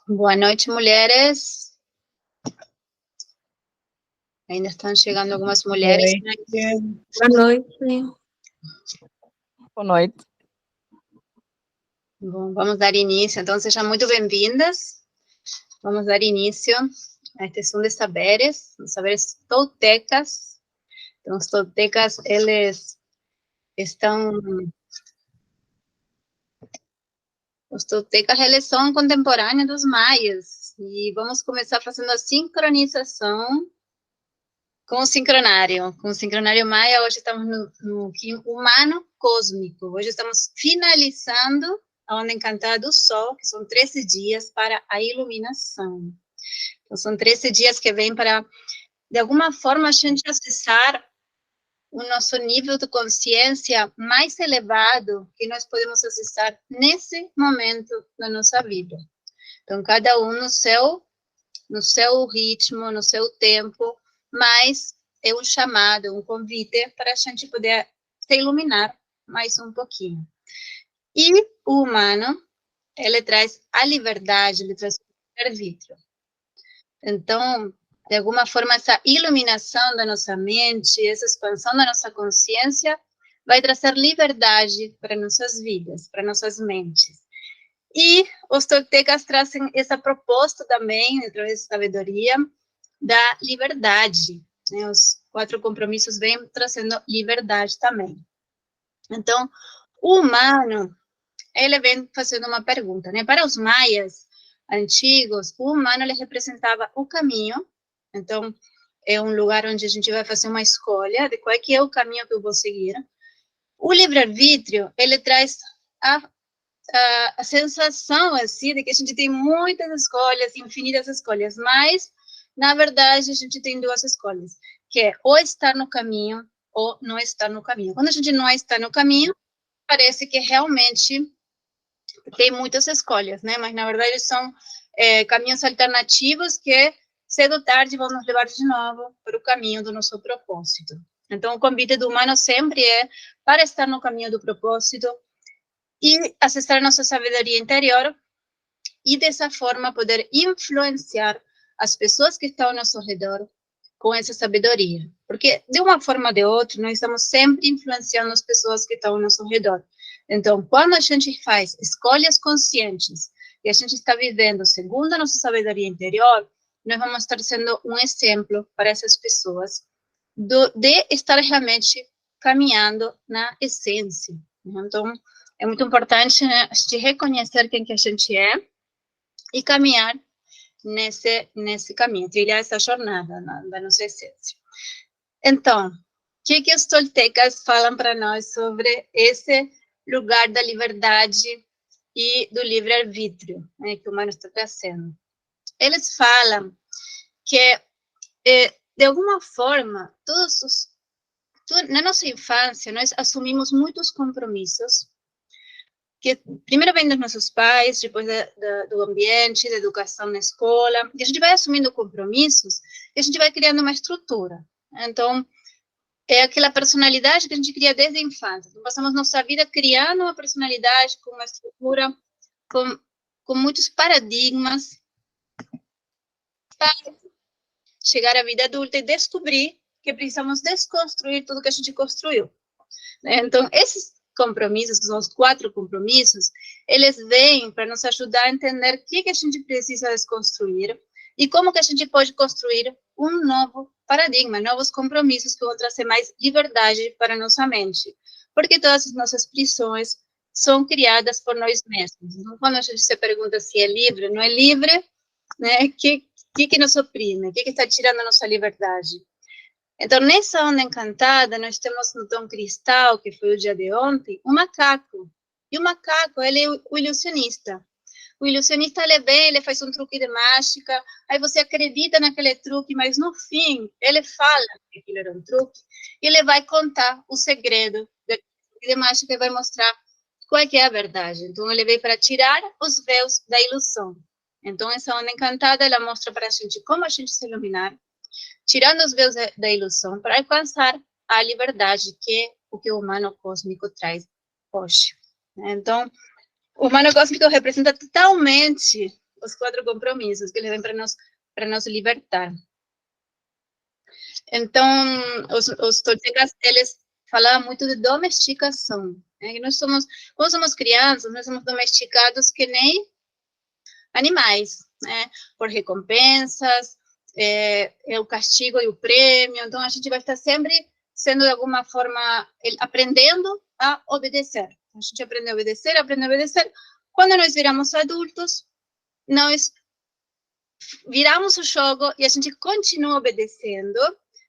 Boa noite, mulheres. Ainda estão chegando algumas mulheres. Boa noite. Boa noite. Bom, vamos dar início. Então, sejam muito bem-vindas. Vamos dar início a este Zoom de saberes, os saberes toltecas. Então, os toltecas, eles estão... Os toltecas, eles são contemporâneos dos maias. E vamos começar fazendo a sincronização com o sincronário. Com o sincronário maia, hoje estamos no humano cósmico. Hoje estamos finalizando a onda encantada do sol, que são 13 dias para a iluminação. Então, são 13 dias que vêm para, de alguma forma, a gente acessar o nosso nível de consciência mais elevado que nós podemos acessar nesse momento da nossa vida. Então, cada um no seu ritmo, no seu tempo, mas é um chamado, um convite para a gente poder se iluminar mais um pouquinho. E o humano, ele traz a liberdade, ele traz o livre-arbítrio. Então, de alguma forma, essa iluminação da nossa mente, essa expansão da nossa consciência, vai trazer liberdade para nossas vidas, para nossas mentes. E os toltecas trazem essa proposta também, através da sabedoria, da liberdade. Né? Os 4 compromissos vêm trazendo liberdade também. Então, o humano, ele vem fazendo uma pergunta, né? Para os maias antigos, o humano ele representava o caminho. Então, é um lugar onde a gente vai fazer uma escolha de qual é que é o caminho que eu vou seguir. O livre-arbítrio, ele traz a sensação, assim, de que a gente tem muitas escolhas, infinitas escolhas, mas, na verdade, a gente tem 2 escolhas, que é ou estar no caminho ou não estar no caminho. Quando a gente não está no caminho, parece que realmente tem muitas escolhas, né? Mas, na verdade, são caminhos alternativos que, cedo ou tarde, vão nos levar de novo para o caminho do nosso propósito. Então, o convite do humano sempre é para estar no caminho do propósito, e acessar nossa sabedoria interior e, dessa forma, poder influenciar as pessoas que estão ao nosso redor com essa sabedoria. Porque, de uma forma ou de outra, nós estamos sempre influenciando as pessoas que estão ao nosso redor. Então, quando a gente faz escolhas conscientes e a gente está vivendo segundo a nossa sabedoria interior, nós vamos estar sendo um exemplo para essas pessoas de estar realmente caminhando na essência. Então, é muito importante, né, a gente reconhecer quem que a gente é e caminhar nesse caminho, trilhar essa jornada da nossa essência. Então, o que os toltecas falam para nós sobre esse lugar da liberdade e do livre-arbítrio, né, que o humano está trazendo? Eles falam que, de alguma forma, na nossa infância, nós assumimos muitos compromissos, que primeiro vem dos nossos pais, depois do ambiente, da educação na escola, e a gente vai assumindo compromissos e a gente vai criando uma estrutura. Então, é aquela personalidade que a gente cria desde a infância. Então, passamos nossa vida criando uma personalidade com uma estrutura, com muitos paradigmas, para chegar à vida adulta e descobrir que precisamos desconstruir tudo que a gente construiu. Então, esses compromissos, que são os 4 compromissos, eles vêm para nos ajudar a entender o que a gente precisa desconstruir e como que a gente pode construir um novo paradigma, novos compromissos que vão trazer mais liberdade para a nossa mente. Porque todas as nossas prisões são criadas por nós mesmos. Então, quando a gente se pergunta se é livre, não é livre, né? O que nos oprime? O que está tirando a nossa liberdade? Então, nessa onda encantada, nós temos no tom cristal, que foi o dia de ontem, um macaco. E o macaco, ele é o ilusionista. O ilusionista, ele vem, ele faz um truque de mágica, aí você acredita naquele truque, mas no fim, ele fala que aquilo era um truque, e ele vai contar o segredo do truque de mágica e vai mostrar qual é que é a verdade. Então, ele veio para tirar os véus da ilusão. Então, essa onda encantada, ela mostra para a gente como a gente se iluminar, tirando os véus da ilusão para alcançar a liberdade, que é o que o humano cósmico traz hoje. Então, o humano cósmico representa totalmente os 4 compromissos que ele vem para nos libertar. Então, os toltecas, eles falavam muito de domesticação. Né? Que nós somos, quando somos crianças, nós somos domesticados que nem animais, né? Por recompensas, o castigo e o prêmio. Então, a gente vai estar sempre sendo, de alguma forma, aprendendo a obedecer. A gente aprende a obedecer, aprende a obedecer. Quando nós viramos adultos, nós viramos o jogo e a gente continua obedecendo,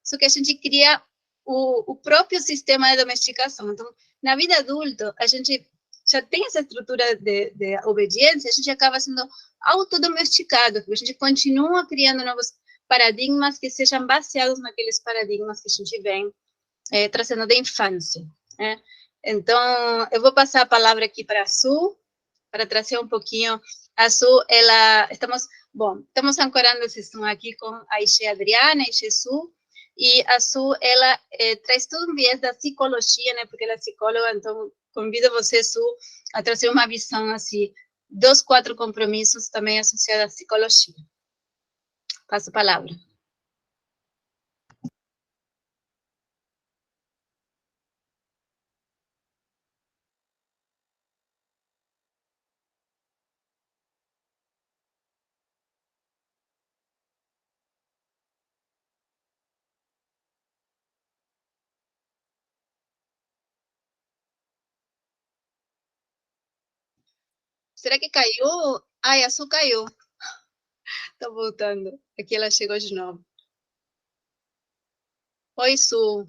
só que a gente cria o próprio sistema de domesticação. Então, na vida adulta, a gente já tem essa estrutura de obediência, a gente acaba sendo autodomesticado, porque a gente continua criando novos paradigmas que sejam baseados naqueles paradigmas que a gente vem trazendo da infância. Né? Então, eu vou passar a palavra aqui para a Su, para trazer um pouquinho. A Su, estamos ancorando a sessão aqui com a Ixê Adriana, a Ixê Su, e a Su, ela traz todo um viés da psicologia, né, porque ela é psicóloga, então convido você, Su, a trazer uma visão, assim, dos 4 compromissos também associados à psicologia. Passo a palavra. Será que caiu? Ai, a Su caiu. Tô voltando. Aqui ela chegou de novo. Oi, Su.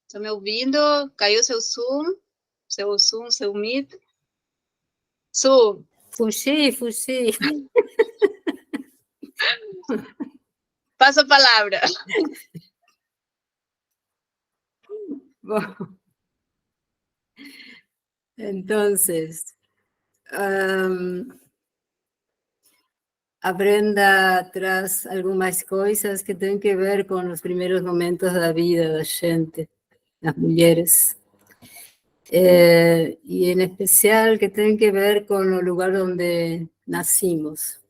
Tá me ouvindo? Caiu seu Zoom, seu Meet? Su. Fugi. Passo a palavra. Bueno, entonces, a Brenda traz algumas coisas que têm que ver com os primeiros momentos da vida da gente, das mulheres. Y en especial que tienen que ver con el lugar donde nacimos.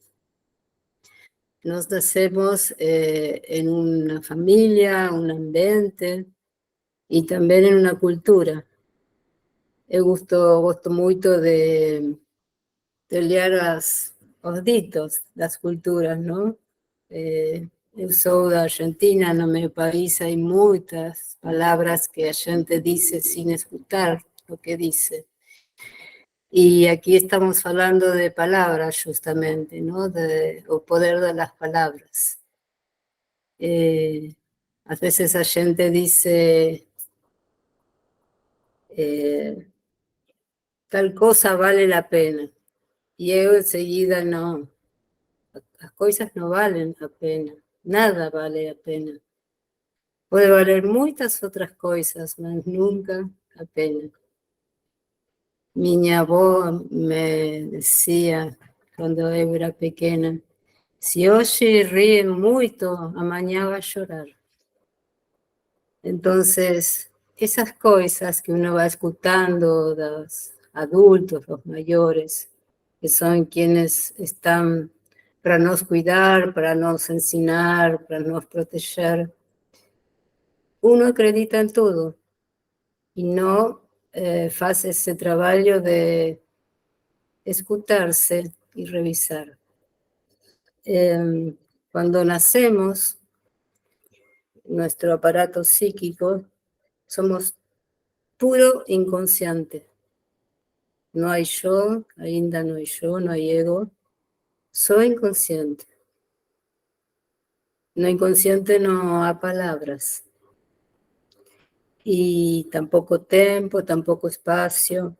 Nos nacemos en una familia, un ambiente y también en una cultura. Eu gosto muito de olhar os ditos das culturas, não? Eu sou da Argentina, no meu país há muitas palavras que a gente diz sem escutar o que dice. Y aquí estamos hablando de palabras justamente, ¿no? O poder de las palabras. A veces la gente dice, tal cosa vale la pena. Y yo enseguida no, las cosas no valen la pena, nada vale la pena. Puede valer muchas otras cosas, pero nunca la pena. Mi avó me decía cuando yo era pequeña, se hoje ríe muito, amanhã vai chorar. Entonces, esas cosas que uno va escuchando de los adultos, los mayores, que son quienes están para nos cuidar, para nos ensinar, para nos proteger, uno acredita en todo y no hace ese trabajo de escucharse y revisar. Cuando nacemos, nuestro aparato psíquico, somos puro inconsciente. No hay yo, ainda no hay yo, no hay ego. Soy inconsciente. No inconsciente no hay palabras. Y tampoco tiempo, tampoco espacio.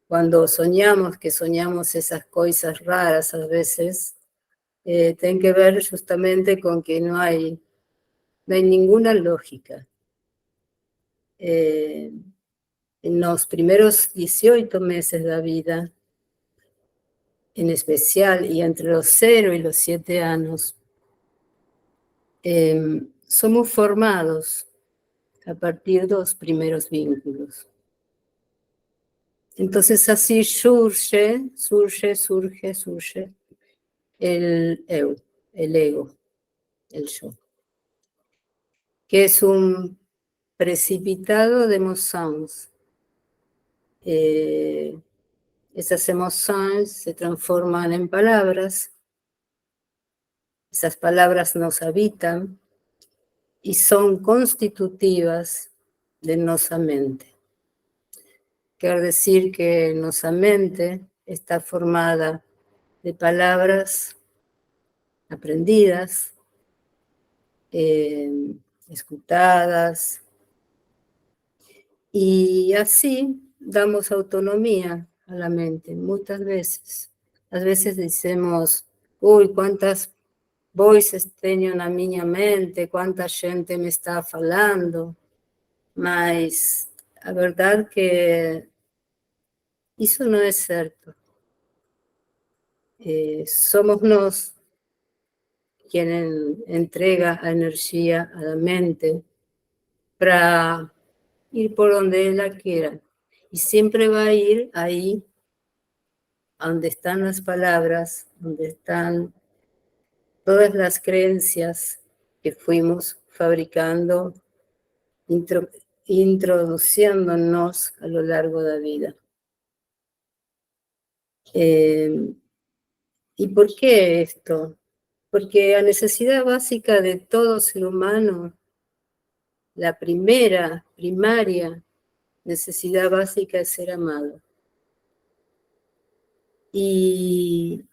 Cuando soñamos, que soñamos esas cosas raras a veces, tienen que ver justamente con que no hay ninguna lógica. En los primeros 18 meses de la vida, en especial, y entre los 0 y los 7 años, somos formados a partir de los primeros vínculos. Entonces así surge el eu, el ego, el yo, que es un precipitado de emociones. Esas emociones se transforman en palabras, esas palabras nos habitan y son constitutivas de nuestra mente. Quiere decir que nuestra mente está formada de palabras aprendidas, escuchadas, y así damos autonomía a la mente muchas veces. A veces decimos, uy, cuántas voces tengo na minha mente, cuánta gente me está falando, mas a verdad que eso no es cierto. Somos nos quien entrega a energía a la mente para ir por donde ella quiera. Y siempre va a ir ahí donde están las palabras, donde están todas las creencias que fuimos fabricando, introduciéndonos a lo largo de la vida. ¿Y por qué esto? Porque la necesidad básica de todo ser humano, la primaria necesidad básica es ser amado. Y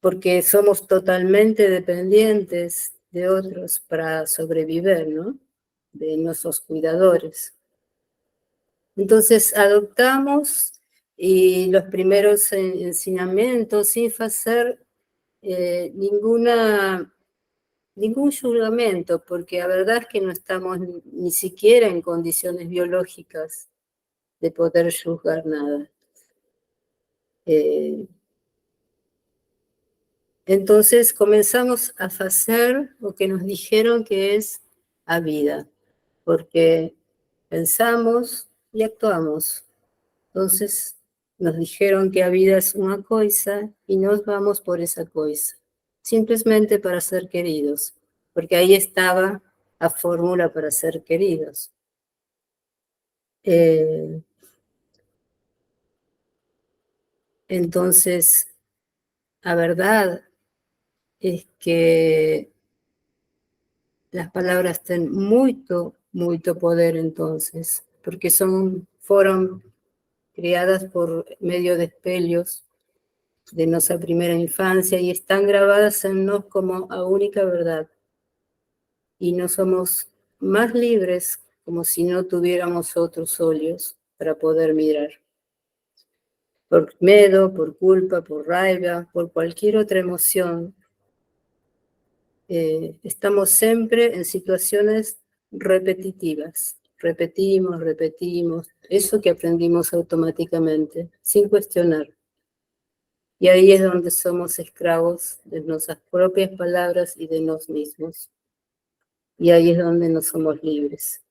porque somos totalmente dependientes de otros para sobrevivir, ¿no? De nuestros cuidadores. Entonces adoptamos y los primeros enseñamientos sin hacer ningún juramento, porque la verdad es que no estamos ni siquiera en condiciones biológicas de poder juzgar nada. Entonces comenzamos a hacer lo que nos dijeron que es la vida, porque pensamos y actuamos. Entonces nos dijeron que la vida es una cosa y nos vamos por esa cosa, simplemente para ser queridos, porque ahí estaba la fórmula para ser queridos. Entonces, la verdad es que las palabras tienen mucho poder entonces, porque fueron creadas por medio de espejos de nuestra primera infancia y están grabadas en nos como la única verdad. Y no somos más libres como si no tuviéramos otros ojos para poder mirar. Por miedo, por culpa, por raiva, por cualquier otra emoción, estamos siempre en situaciones repetitivas. Repetimos, eso que aprendimos automáticamente, sin cuestionar. Y ahí es donde somos esclavos de nuestras propias palabras y de nosotros mismos. Y ahí es donde no somos libres.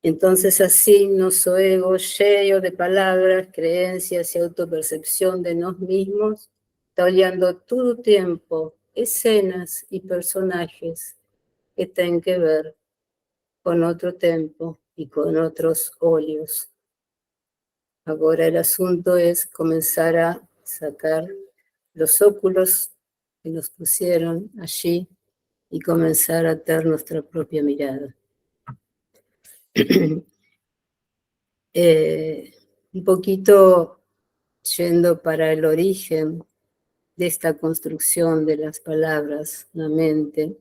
Entonces así nuestro ego, lleno de palabras, creencias y autopercepción de nosotros mismos, está olhando todo el tiempo escenas y personajes que tienen que ver con otro tiempo y con otros óleos. Ahora el asunto es comenzar a sacar los óculos que nos pusieron allí y comenzar a tener nuestra propia mirada. Un poquito yendo para el origen de esta construcción de las palabras, la mente,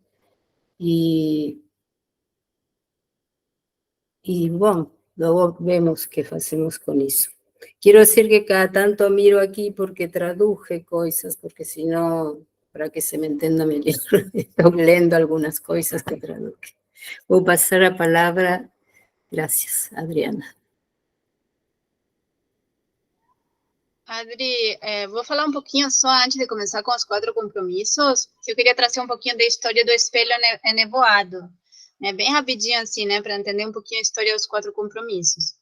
y bueno, luego vemos qué hacemos con eso. Quiero decir que cada tanto miro aquí porque traduje cosas, porque si no, para que se me entienda mejor, estoy leyendo algunas cosas que traduje. Voy a pasar la palabra. Gracias, Adriana. Adri, vou falar um pouquinho só antes de começar com os 4 compromissos, que eu queria trazer um pouquinho da história do espelho enevoado, né, bem rapidinho assim, né, para entender um pouquinho a história dos 4 compromissos.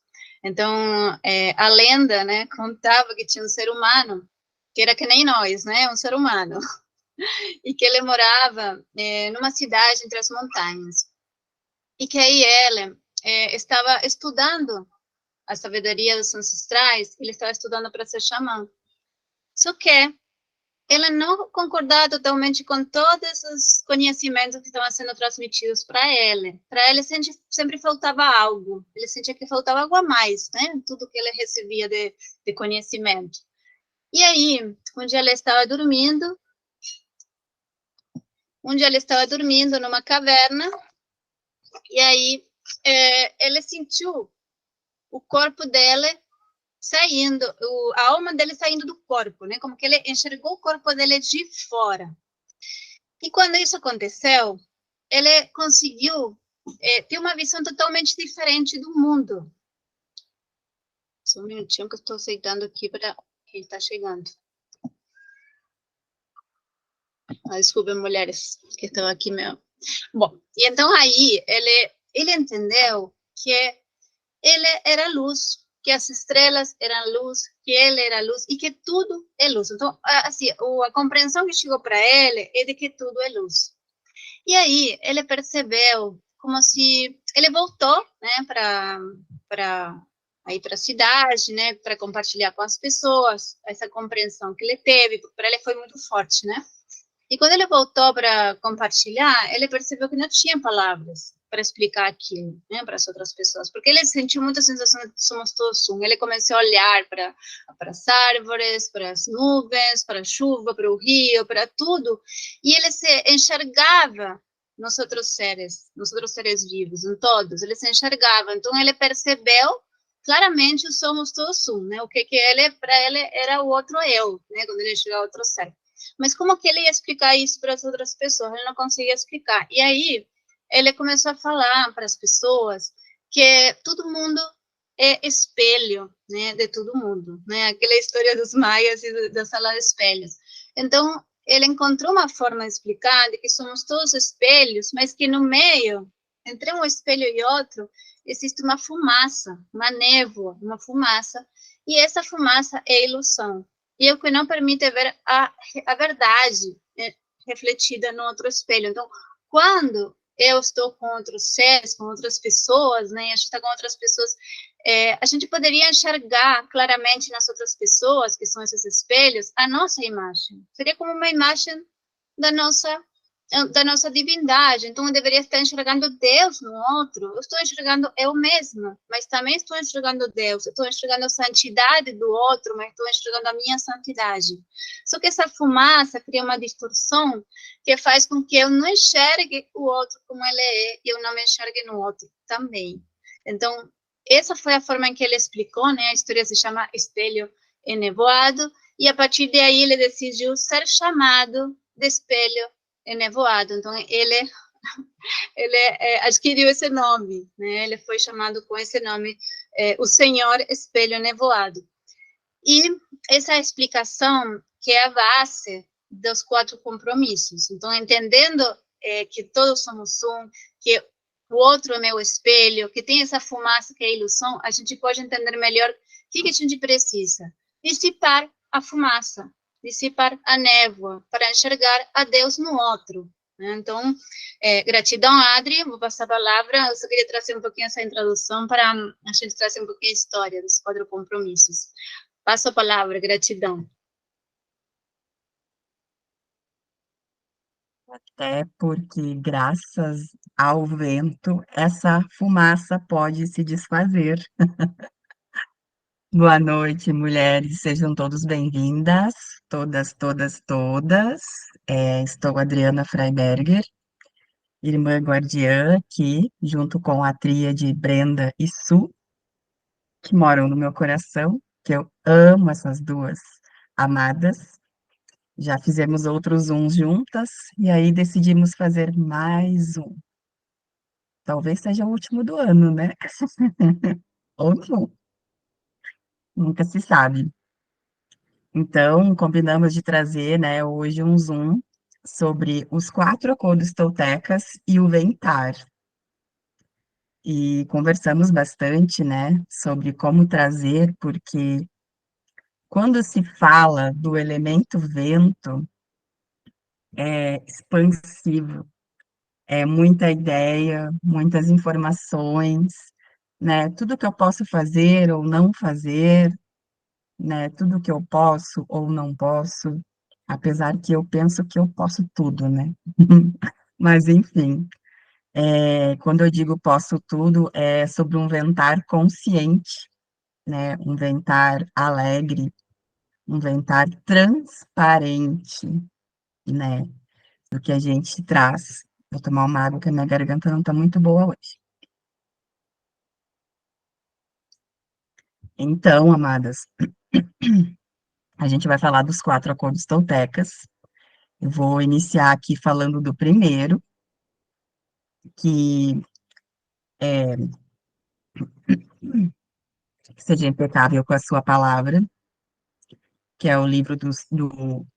Então, a lenda, né, contava que tinha um ser humano, que era que nem nós, né, um ser humano, e que ele morava numa cidade entre as montanhas. E que aí ele estava estudando a sabedoria dos ancestrais, ele estava estudando para ser xamã. Só que ele não concordava totalmente com todos os conhecimentos que estavam sendo transmitidos para ele. Para ele sempre faltava algo, ele sentia que faltava algo a mais, né? Tudo que ele recebia de conhecimento. E aí, um dia ele estava dormindo numa caverna, e aí ele sentiu o corpo dele saindo, a alma dele saindo do corpo, né? Como que ele enxergou o corpo dele de fora. E quando isso aconteceu, ele conseguiu ter uma visão totalmente diferente do mundo. Só um minutinho que eu estou aceitando aqui para quem está chegando. Desculpa, mulheres que estão aqui mesmo. Bom, e então aí ele entendeu que ele era luz, que as estrelas eram luz, que ele era luz e que tudo é luz. Então, assim, a compreensão que chegou para ele é de que tudo é luz. E aí ele percebeu como se ele voltou, né, para a cidade, né, para compartilhar com as pessoas essa compreensão que ele teve, porque para ele foi muito forte, né? E quando ele voltou para compartilhar, ele percebeu que não tinha palavras para explicar aquilo, né, para as outras pessoas, porque ele sentiu muita sensação de que somos todos um. Ele começou a olhar para as árvores, para as nuvens, para a chuva, para o rio, para tudo, e ele se enxergava nos outros seres vivos, em todos, ele se enxergava. Então ele percebeu claramente somos todos um, né? O que ele, para ele, era o outro eu, né? Quando ele chegou ao outro ser. Mas como que ele ia explicar isso para as outras pessoas? Ele não conseguia explicar. E aí, ele começou a falar para as pessoas que todo mundo é espelho, né, de todo mundo, né? Aquela história dos maias e da sala de espelhos. Então, ele encontrou uma forma de explicar de que somos todos espelhos, mas que no meio, entre um espelho e outro, existe uma fumaça, uma névoa, uma fumaça, e essa fumaça é ilusão. E é o que não permite ver a verdade refletida no outro espelho. Então, quando eu estou com outros seres, com outras pessoas, né, a gente está com outras pessoas, a gente poderia enxergar claramente nas outras pessoas, que são esses espelhos, a nossa imagem. Seria como uma imagem da nossa divindade. Então, eu deveria estar enxergando Deus no outro. Eu estou enxergando eu mesma, mas também estou enxergando Deus. Eu estou enxergando a santidade do outro, mas estou enxergando a minha santidade. Só que essa fumaça cria uma distorção que faz com que eu não enxergue o outro como ele é e eu não me enxergue no outro também. Então, essa foi a forma em que ele explicou, né? A história se chama Espelho Enevoado, e a partir daí ele decidiu ser chamado de Espelho Enevoado. Então, ele adquiriu esse nome, né? Ele foi chamado com esse nome, o Senhor Espelho Nevoado. E essa explicação que é a base dos 4 compromissos. Então, entendendo que todos somos um, que o outro é meu espelho, que tem essa fumaça que é ilusão, a gente pode entender melhor o que a gente precisa. Dissipar a fumaça, dissipar a névoa, para enxergar a Deus no outro. Né? Então, gratidão, Adri, vou passar a palavra. Eu só queria trazer um pouquinho essa introdução para a gente trazer um pouquinho a história dos 4 compromissos. Passo a palavra, gratidão. Até porque, graças ao vento, essa fumaça pode se desfazer. Boa noite, mulheres, sejam todos bem-vindas, todas, todas, todas. Estou Adriana Freiberger, irmã guardiã aqui, junto com a tríade Brenda e Su, que moram no meu coração, que eu amo essas duas amadas. Já fizemos outros uns juntas, e aí decidimos fazer mais um. Talvez seja o último do ano, né? Ou não, nunca se sabe. Então, combinamos de trazer, né, hoje um Zoom sobre os 4 acordos toltecas e o Ventar. e conversamos bastante, né, sobre como trazer, porque quando se fala do elemento vento, é expansivo, é muita ideia, muitas informações, né, tudo que eu posso fazer ou não fazer, né, tudo que eu posso ou não posso, apesar que eu penso que eu posso tudo, né, mas enfim. Quando eu digo posso tudo, é sobre um ventar consciente, né? Um ventar alegre, um ventar transparente, né? Do que a gente traz. Vou tomar uma água que a minha garganta não está muito boa hoje. Então, amadas, a gente vai falar dos 4 acordos toltecas. Eu vou iniciar aqui falando do primeiro, que é seja impecável com a sua palavra, que é o livro do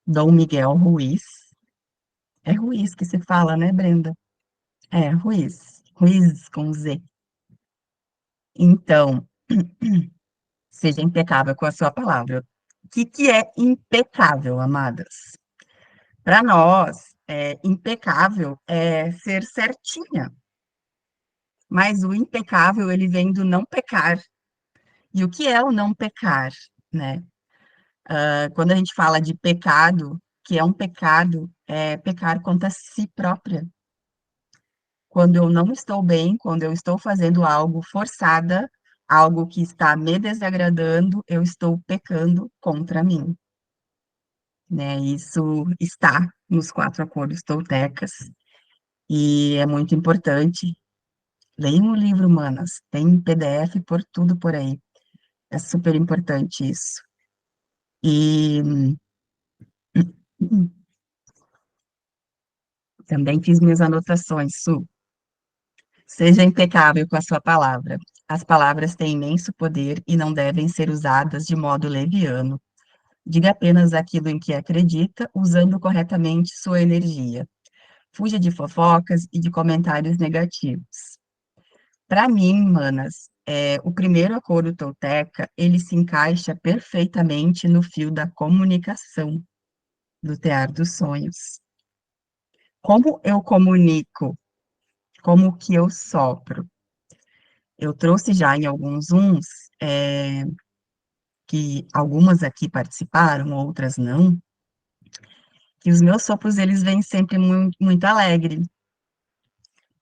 Dom Miguel Ruiz. É Ruiz que se fala, né, Brenda? É, Ruiz. Ruiz com Z. Então, seja impecável com a sua palavra. O que que é impecável, amadas? Para nós, impecável é ser certinha, mas o impecável, ele vem do não pecar. E o que é o não pecar, né? Quando a gente fala de pecado, que é um pecado, é pecar contra si própria. Quando eu não estou bem, quando eu estou fazendo algo forçada, algo que está me desagradando, eu estou pecando contra mim, né? Isso está nos 4 acordos toltecas e é muito importante. Leiam o livro, manas, tem PDF por tudo por aí. É super importante isso. E também fiz minhas anotações, Su. Seja impecável com a sua palavra. As palavras têm imenso poder e não devem ser usadas de modo leviano. Diga apenas aquilo em que acredita, usando corretamente sua energia. Fuja de fofocas e de comentários negativos. Para mim, manas, o primeiro acordo tolteca, ele se encaixa perfeitamente no fio da comunicação do Tear dos Sonhos. Como eu comunico? Como que eu sopro? Eu trouxe já em alguns Zooms, que algumas aqui participaram, outras não, que os meus sopros, eles vêm sempre muito, muito alegre,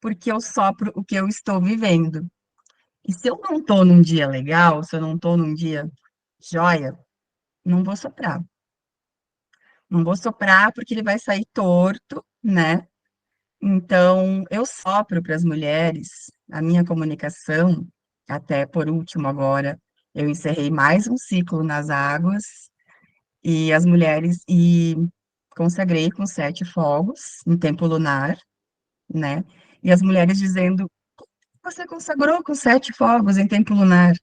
porque eu sopro o que eu estou vivendo. E se eu não estou num dia legal, se eu não estou num dia joia, não vou soprar. Não vou soprar porque ele vai sair torto, né? Então, eu sopro para as mulheres, a minha comunicação, até por último agora, eu encerrei mais um ciclo nas águas, e as mulheres, e consagrei com 7 fogos, em tempo lunar, né? E as mulheres dizendo, você consagrou com 7 fogos em tempo lunar?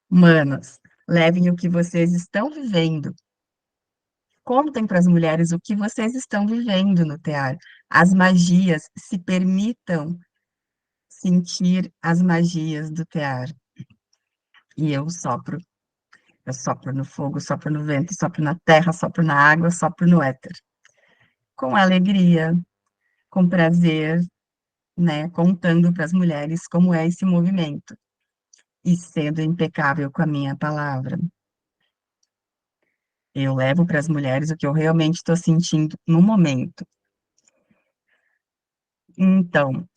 Manas, levem o que vocês estão vivendo. Contem para as mulheres o que vocês estão vivendo no tear. As magias, se permitam sentir as magias do tear. E eu sopro no fogo, sopro no vento, sopro na terra, sopro na água, sopro no éter. Com alegria, com prazer, né? Contando para as mulheres como é esse movimento. E sendo impecável com a minha palavra. Eu levo para as mulheres o que eu realmente estou sentindo no momento. Então,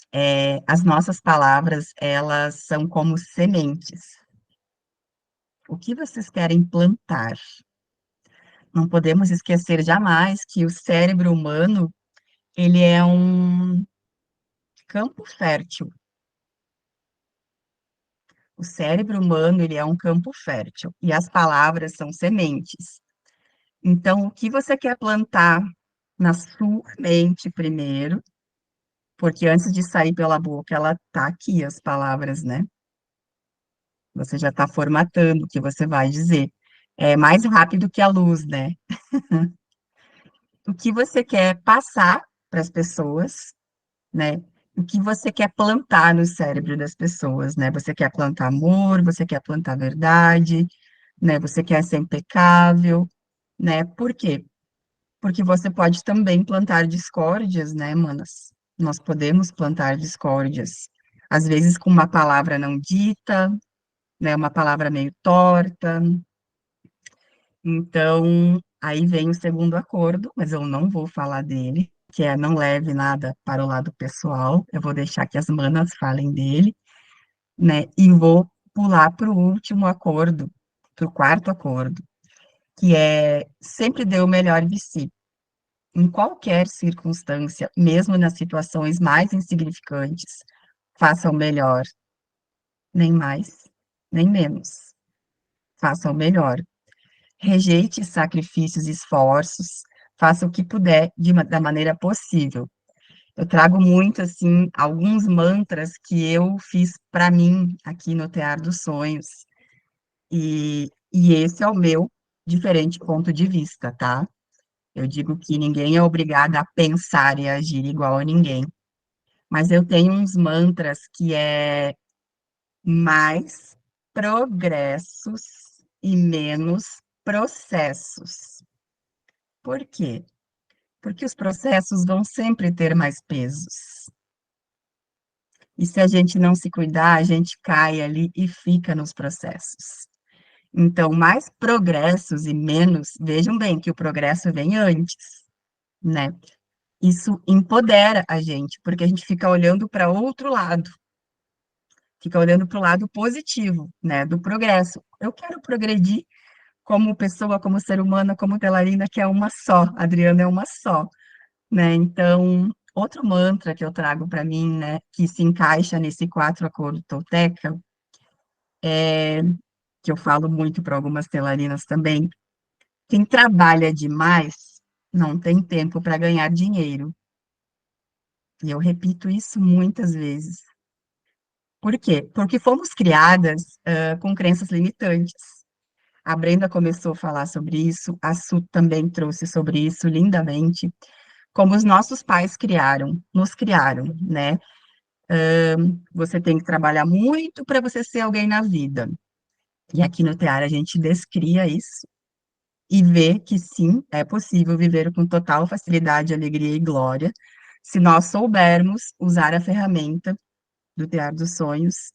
as nossas palavras, elas são como sementes. O que vocês querem plantar? Não podemos esquecer jamais que o cérebro humano, ele é um campo fértil. O cérebro humano, ele é um campo fértil. E as palavras são sementes. Então, o que você quer plantar na sua mente primeiro, porque antes de sair pela boca, ela tá aqui, as palavras, né? Você já está formatando o que você vai dizer. É mais rápido que a luz, né? O que você quer passar para as pessoas, né? o que você quer plantar no cérebro das pessoas, né? Você quer plantar amor, você quer plantar verdade, né? Você quer ser impecável, né? Por quê? Porque você pode também plantar discórdias, né, manas? Nós podemos plantar discórdias, às vezes com uma palavra não dita, né? Uma palavra meio torta. Então, aí vem o segundo acordo, mas eu não vou falar dele, que é não leve nada para o lado pessoal. Eu vou deixar que as manas falem dele, né? E vou pular para o último acordo, para o quarto acordo, que é sempre dê o melhor de si. Em qualquer circunstância, mesmo nas situações mais insignificantes, faça o melhor, nem mais, nem menos. Faça o melhor. Rejeite sacrifícios e esforços, faça o que puder da maneira possível. Eu trago muito, assim, alguns mantras que eu fiz para mim aqui no Tear dos Sonhos, e esse é o meu diferente ponto de vista, tá? Eu digo que ninguém é obrigado a pensar e agir igual a ninguém, mas eu tenho uns mantras que é mais progressos e menos processos. Por quê? Porque os processos vão sempre ter mais pesos. E se a gente não se cuidar, a gente cai ali e fica nos processos. Então, mais progressos e menos, vejam bem que o progresso vem antes, né? Isso empodera a gente, porque a gente fica olhando para outro lado, fica olhando para o lado positivo, né, do progresso. Eu quero progredir como pessoa, como ser humana, como bailarina, que é uma só, a Adriana é uma só, né? Então, outro mantra que eu trago para mim, né, que se encaixa nesse quatro acordo tolteca, que eu falo muito para algumas bailarinas também, quem trabalha demais não tem tempo para ganhar dinheiro. E eu repito isso muitas vezes. Por quê? Porque fomos criadas com crenças limitantes. A Brenda começou a falar sobre isso, a Su também trouxe sobre isso lindamente, como os nossos pais criaram, nos criaram, né? Você tem que trabalhar muito para você ser alguém na vida. E aqui no Tear a gente descria isso e vê que sim, é possível viver com total facilidade, alegria e glória, se nós soubermos usar a ferramenta do Tear dos Sonhos,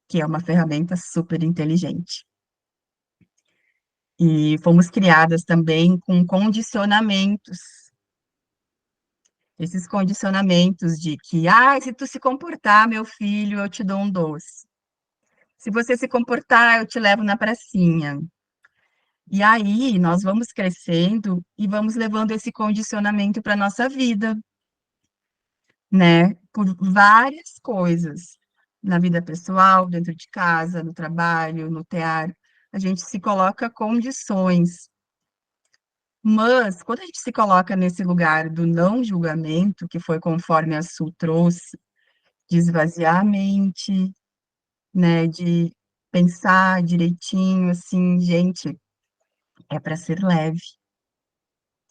que é uma ferramenta super inteligente. E fomos criadas também com condicionamentos. Esses condicionamentos de que, se tu se comportar, meu filho, eu te dou um doce. Se você se comportar, eu te levo na pracinha. E aí nós vamos crescendo e vamos levando esse condicionamento para a nossa vida, né? Por várias coisas. Na vida pessoal, dentro de casa, no trabalho, no teatro. A gente se coloca condições. Mas, quando a gente se coloca nesse lugar do não julgamento, que foi conforme a Su trouxe, de esvaziar a mente, né, de pensar direitinho, assim, gente, é para ser leve,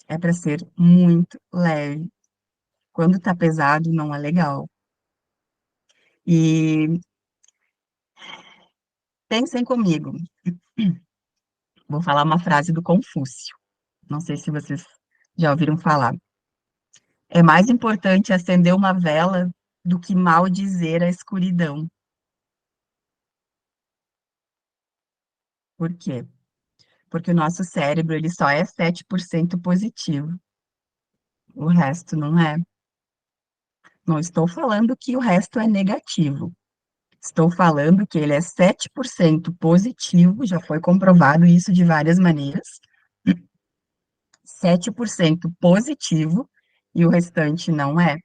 é para ser muito leve. Quando tá pesado, não é legal. E pensem comigo, vou falar uma frase do Confúcio, não sei se vocês já ouviram falar. É mais importante acender uma vela do que maldizer a escuridão. Por quê? Porque o nosso cérebro ele só é 7% positivo, o resto não é. Não estou falando que o resto é negativo. Estou falando que ele é 7% positivo, já foi comprovado isso de várias maneiras. 7% positivo e o restante não é.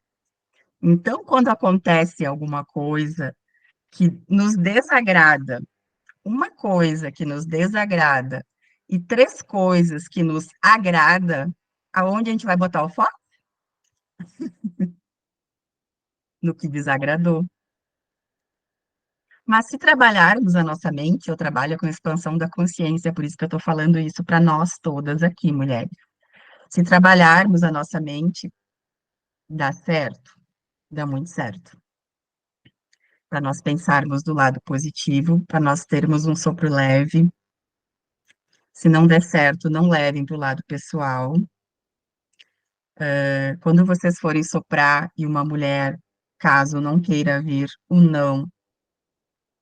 Então, quando acontece alguma coisa que nos desagrada, uma coisa que nos desagrada e três coisas que nos agrada, aonde a gente vai botar o foco? No que desagradou. Mas se trabalharmos a nossa mente, eu trabalho com expansão da consciência, por isso que eu estou falando isso para nós todas aqui, mulheres. Se trabalharmos a nossa mente, dá certo, dá muito certo. Para nós pensarmos do lado positivo, para nós termos um sopro leve. Se não der certo, não levem para o lado pessoal. Quando vocês forem soprar e uma mulher, caso não queira vir, o não,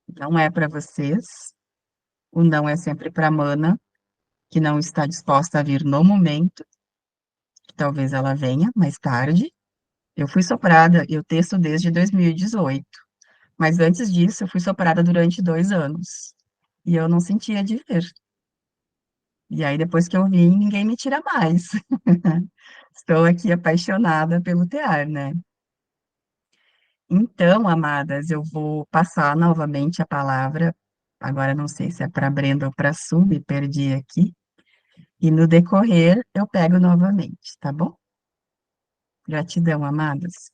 não é para vocês. O não é sempre para a mana, que não está disposta a vir no momento, que talvez ela venha mais tarde. Eu fui soprada, eu teço desde 2018, mas antes disso eu fui soprada durante 2 anos, e eu não sentia de vir. E aí, depois que eu vim, ninguém me tira mais. Estou aqui apaixonada pelo tear, né? Então, amadas, eu vou passar novamente a palavra. Agora não sei se é para Brenda ou para Su, me perdi aqui. E no decorrer eu pego novamente, tá bom? Gratidão, amadas.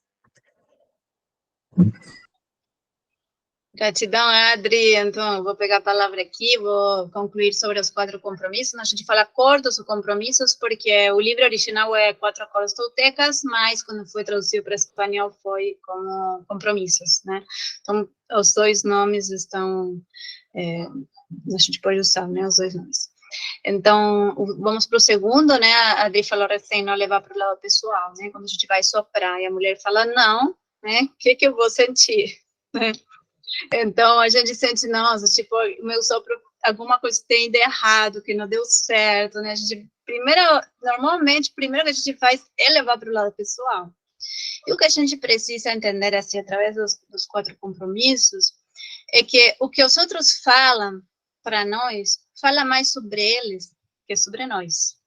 Gratidão, Adri. Então, eu vou pegar a palavra aqui, vou concluir sobre os 4 compromissos. A gente fala acordos ou compromissos, porque o livro original é 4 acordos toltecas, mas quando foi traduzido para espanhol foi como compromissos, né? Então, os 2 nomes estão, a gente pode usar, né, os 2 nomes. Então, vamos para o segundo, né? A Adri falou recém, não levar para o lado pessoal, né? Quando a gente vai soprar e a mulher fala não, né? O que eu vou sentir, né? Então, a gente sente, nossa, tipo, o meu sopro, alguma coisa tem de errado, que não deu certo, né? A gente, normalmente, primeiro que a gente faz é levar para o lado pessoal. E o que a gente precisa entender, assim, através dos 4 compromissos, é que o que os outros falam para nós, fala mais sobre eles que sobre nós.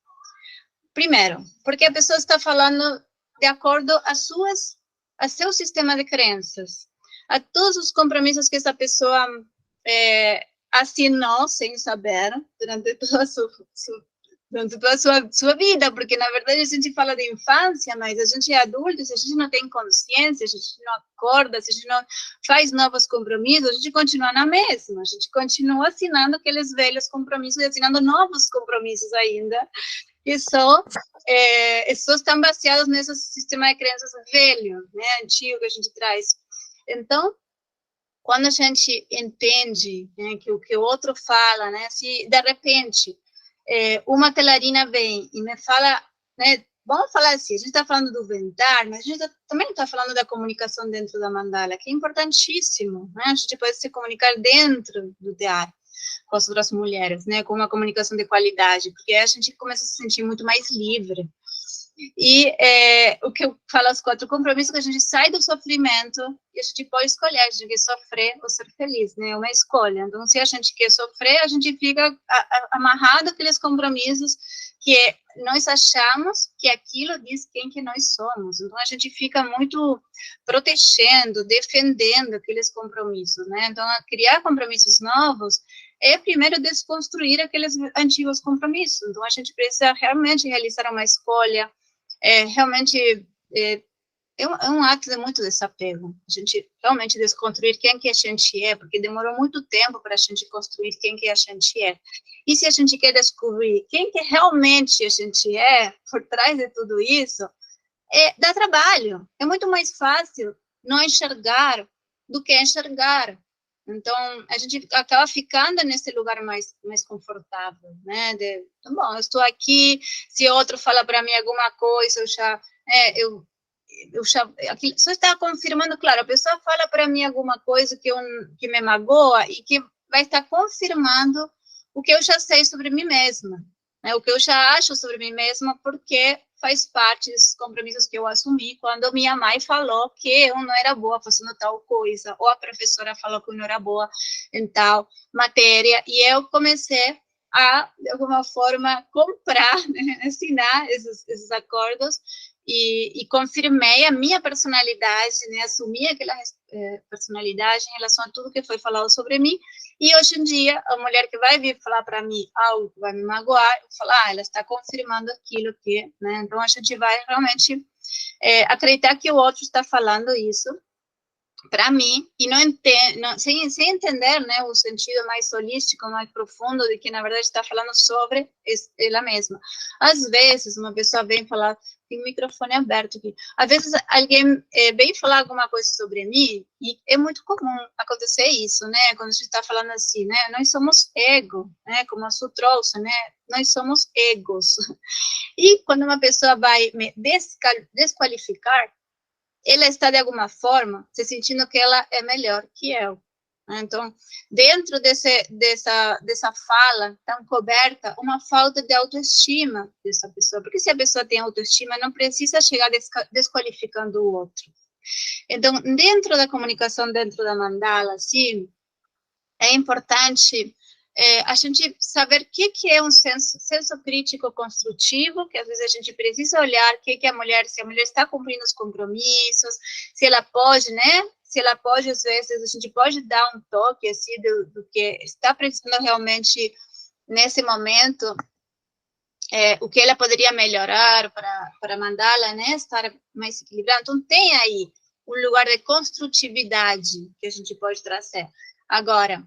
Primeiro, porque a pessoa está falando de acordo a seu sistema de crenças, a todos os compromissos que essa pessoa assinou sem saber durante toda a sua vida, porque na verdade a gente fala de infância, mas a gente é adulto, se a gente não tem consciência, se a gente não acorda, se a gente não faz novos compromissos, a gente continua na mesma, a gente continua assinando aqueles velhos compromissos e assinando novos compromissos ainda, e só estão baseados nesse sistema de crenças velho, né, antigo que a gente traz. Então, quando a gente entende, né, que o que o outro fala, né, se de repente uma telarina vem e me fala, né, vamos falar assim, a gente está falando do vendar, mas a gente também está falando da comunicação dentro da mandala, que é importantíssimo, né, a gente pode se comunicar dentro do tear com as outras mulheres, né, com uma comunicação de qualidade, porque aí a gente começa a se sentir muito mais livre. E o que eu falo, os 4 compromissos, que a gente sai do sofrimento e a gente pode escolher, a gente quer sofrer ou ser feliz, né? É uma escolha. Então, se a gente quer sofrer, a gente fica amarrado àqueles compromissos que nós achamos que aquilo diz quem que nós somos. Então, a gente fica muito protegendo, defendendo aqueles compromissos, né? Então, criar compromissos novos é primeiro desconstruir aqueles antigos compromissos. Então, a gente precisa realmente realizar uma escolha, realmente é um ato de muito desapego, a gente realmente desconstruir quem que a gente é, porque demorou muito tempo para a gente construir quem que a gente é. E se a gente quer descobrir quem que realmente a gente é, por trás de tudo isso, dá trabalho. É muito mais fácil não enxergar do que enxergar. Então, a gente acaba ficando nesse lugar mais confortável, né? Bom, eu estou aqui, se outro fala para mim alguma coisa, eu já só está confirmando, claro, a pessoa fala para mim alguma coisa que me magoa e que vai estar confirmando o que eu já sei sobre mim mesma, né? O que eu já acho sobre mim mesma, porque faz parte dos compromissos que eu assumi quando minha mãe falou que eu não era boa fazendo tal coisa, ou a professora falou que eu não era boa em tal matéria, e eu comecei a, de alguma forma, comprar, né, assinar esses acordos, e confirmei a minha personalidade, né, assumi aquela personalidade em relação a tudo que foi falado sobre mim, e hoje em dia, a mulher que vai vir falar para mim algo que vai me magoar, eu falo, ela está confirmando aquilo que, né, então a gente vai realmente acreditar que o outro está falando isso, para mim, e sem entender, né, o sentido mais holístico, mais profundo, de que, na verdade, está falando sobre ela mesma. Às vezes, uma pessoa vem falar, tem o microfone aberto aqui, às vezes alguém vem falar alguma coisa sobre mim, e é muito comum acontecer isso, né, quando a gente está falando assim, né, nós somos ego, né, como a Su trouxe, né, nós somos egos. E quando uma pessoa vai me desqualificar, ela está, de alguma forma, se sentindo que ela é melhor que eu. Então, dentro dessa fala, está coberta uma falta de autoestima dessa pessoa. Porque se a pessoa tem autoestima, não precisa chegar desqualificando o outro. Então, dentro da comunicação, dentro da mandala, assim, é importante a gente saber o que é um senso crítico construtivo, que às vezes a gente precisa olhar o que é a mulher, se a mulher está cumprindo os compromissos, se ela pode, né? Se ela pode, às vezes, a gente pode dar um toque, assim, do que está precisando realmente nesse momento, o que ela poderia melhorar para mandá-la, né, estar mais equilibrada. Então, tem aí um lugar de construtividade que a gente pode trazer. Agora,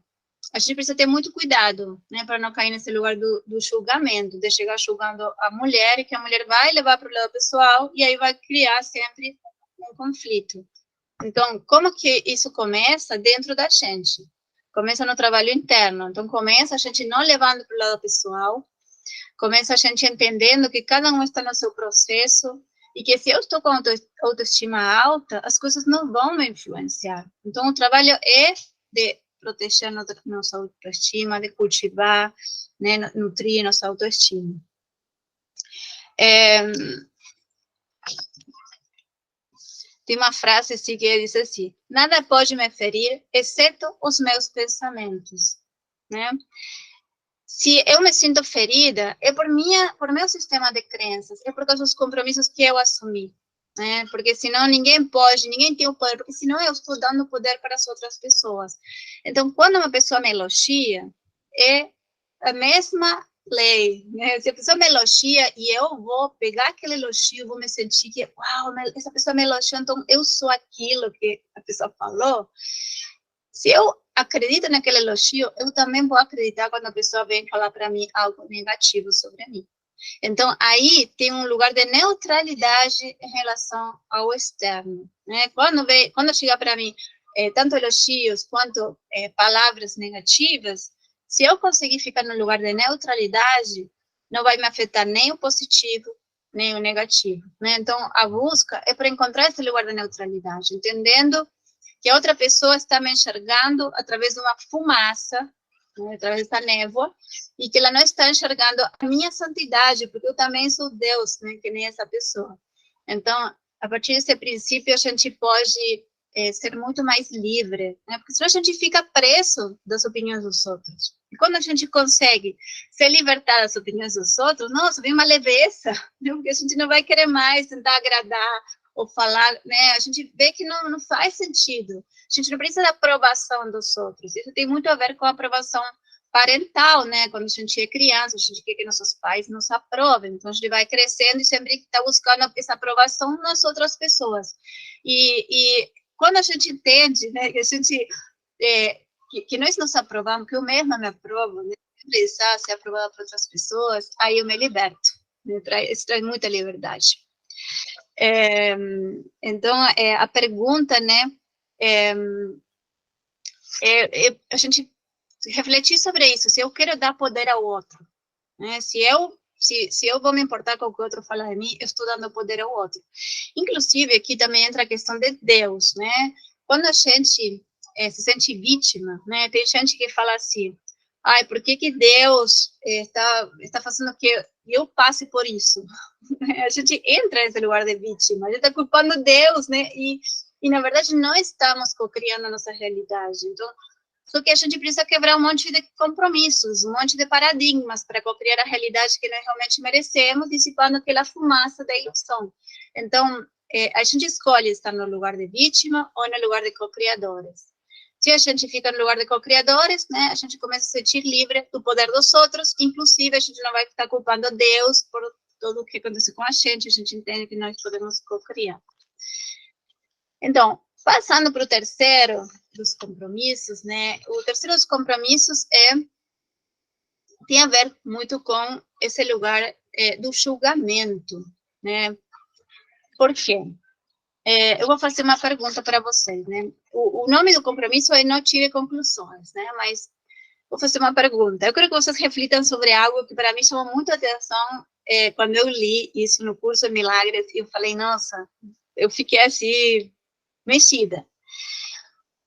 a gente precisa ter muito cuidado, né, para não cair nesse lugar do julgamento, de chegar julgando a mulher, e que a mulher vai levar para o lado pessoal, e aí vai criar sempre um conflito. Então, como que isso começa? Dentro da gente. Começa no trabalho interno. Então, começa a gente não levando para o lado pessoal, começa a gente entendendo que cada um está no seu processo, e que se eu estou com autoestima alta, as coisas não vão me influenciar. Então, o trabalho é de proteger nossa autoestima, de cultivar, né, nutrir nossa autoestima. Tem uma frase assim, que diz assim: nada pode me ferir, exceto os meus pensamentos, né? Se eu me sinto ferida, é por meu sistema de crenças, é por causa dos compromissos que eu assumi, né? Porque senão ninguém tem o poder, porque senão eu estou dando poder para as outras pessoas. Então, quando uma pessoa me elogia, é a mesma lei, né? Se a pessoa me elogia e eu vou pegar aquele elogio, vou me sentir que, uau, essa pessoa me elogiou, então eu sou aquilo que a pessoa falou. Se eu acredito naquele elogio, eu também vou acreditar quando a pessoa vem falar para mim algo negativo sobre mim. Então, aí tem um lugar de neutralidade em relação ao externo, né? Quando chega para mim tanto elogios quanto palavras negativas, se eu conseguir ficar no lugar de neutralidade, não vai me afetar nem o positivo, nem o negativo, né? Então, a busca é para encontrar esse lugar de neutralidade, entendendo que a outra pessoa está me enxergando através de uma fumaça, né, através da névoa, e que ela não está enxergando a minha santidade, porque eu também sou Deus, né, que nem essa pessoa. Então, a partir desse princípio, a gente pode ser muito mais livre, né, porque senão a gente fica preso das opiniões dos outros. E quando a gente consegue se libertar das opiniões dos outros, nossa, vem uma leveza, né, porque a gente não vai querer mais tentar agradar, ou falar, né, a gente vê que não faz sentido. A gente não precisa da aprovação dos outros. Isso tem muito a ver com a aprovação parental, né? Quando a gente é criança, a gente quer que nossos pais nos aprovem. Então, a gente vai crescendo e sempre está buscando essa aprovação nas outras pessoas. E quando a gente entende, né, que a gente que nós nos aprovamos, que eu mesma me aprovo, né, precisar ser aprovada por outras pessoas, aí eu me liberto. Né, isso traz muita liberdade. Então, a pergunta, né, a gente refletir sobre isso, se eu quero dar poder ao outro, né, se eu vou me importar com o que o outro fala de mim, eu estou dando poder ao outro. Inclusive, aqui também entra a questão de Deus, né, quando a gente se sente vítima, né, tem gente que fala assim, ai, por que Deus está fazendo que eu passe por isso? A gente entra nesse lugar de vítima, a gente está culpando Deus, né? E na verdade, não estamos co-criando a nossa realidade. Então, só que a gente precisa quebrar um monte de compromissos, um monte de paradigmas para co-criar a realidade que nós realmente merecemos, dissipando aquela fumaça da ilusão. Então, a gente escolhe estar no lugar de vítima ou no lugar de co-criadores. Se a gente fica no lugar de co-criadores, né, a gente começa a se sentir livre do poder dos outros, inclusive a gente não vai estar culpando Deus por tudo o que acontece com a gente entende que nós podemos co-criar. Então, Passando para o terceiro dos compromissos, né? O terceiro dos compromissos tem a ver muito com esse lugar do julgamento, né? Por quê? Eu vou fazer uma pergunta para vocês, né? O nome do compromisso é Não Tire Conclusões, né? Mas vou fazer uma pergunta. Eu quero que vocês reflitam sobre algo que para mim chamou muito a atenção quando eu li isso no curso de Milagres, e eu falei, nossa, eu fiquei assim, mexida.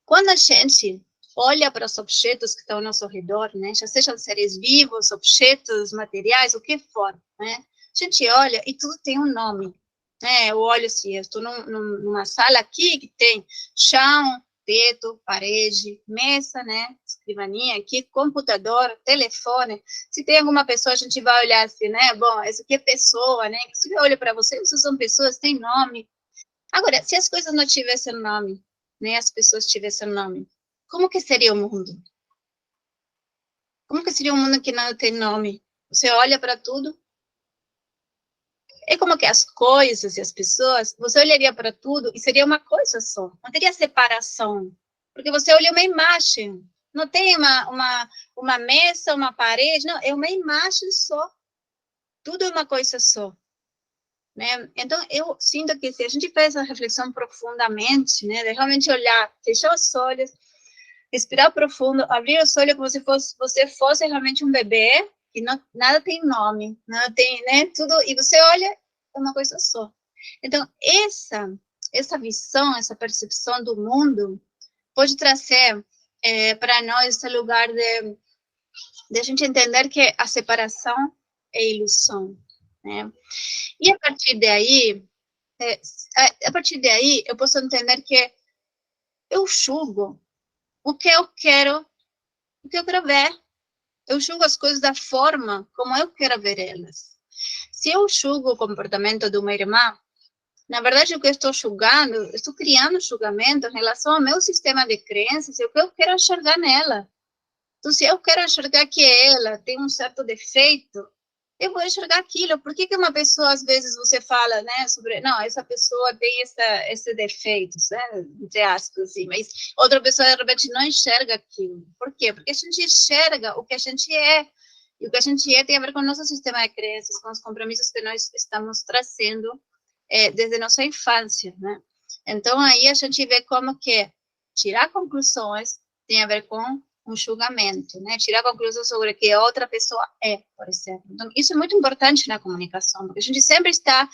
Quando a gente olha para os objetos que estão ao nosso redor, né, já sejam seres vivos, objetos, materiais, o que for, né, a gente olha e tudo tem um nome, né, eu olho assim, eu estou numa sala aqui que tem chão, teto, parede, mesa, né, escrivaninha aqui, computador, telefone. Se tem alguma pessoa, a gente vai olhar assim, né, bom, isso aqui é pessoa, né, se eu olho para vocês são pessoas, tem nome. Agora, se as coisas não tivessem nome, né, as pessoas tivessem nome, como que seria o mundo? Como que seria um mundo que não tem nome? Você olha para tudo, é como que as coisas e as pessoas, você olharia para tudo e seria uma coisa só, não teria separação, porque você olha uma imagem, não tem uma mesa, uma parede, não, é uma imagem só, tudo é uma coisa só. Né? Então, eu sinto que se a gente faz essa reflexão profundamente, né, de realmente olhar, fechar os olhos, respirar profundo, abrir os olhos como se você fosse realmente um bebê, e não, nada tem nome, nada tem, né, tudo, e você olha, é uma coisa só. Então, essa visão, essa percepção do mundo, pode trazer para nós esse lugar de a gente entender que a separação é ilusão, né? E a partir daí, eu posso entender que eu julgo o que eu quero ver. Eu julgo as coisas da forma como eu quero ver elas. Se eu julgo o comportamento de uma irmã, na verdade, o que eu estou julgando, estou criando julgamento em relação ao meu sistema de crenças e o que eu quero enxergar nela. Então, se eu quero enxergar que ela tem um certo defeito, eu vou enxergar aquilo. Por que uma pessoa, às vezes, você fala, né, sobre, não, essa pessoa tem esse defeito, né, entre aspas, assim, mas outra pessoa, de repente, não enxerga aquilo. Por quê? Porque a gente enxerga o que a gente é. E o que a gente é tem a ver com o nosso sistema de crenças, com os compromissos que nós estamos trazendo desde nossa infância, né? Então, aí a gente vê como que tirar conclusões tem a ver com um julgamento, né? Tirar conclusões sobre o que outra pessoa é, por exemplo. Então, isso é muito importante na comunicação, porque a gente sempre está...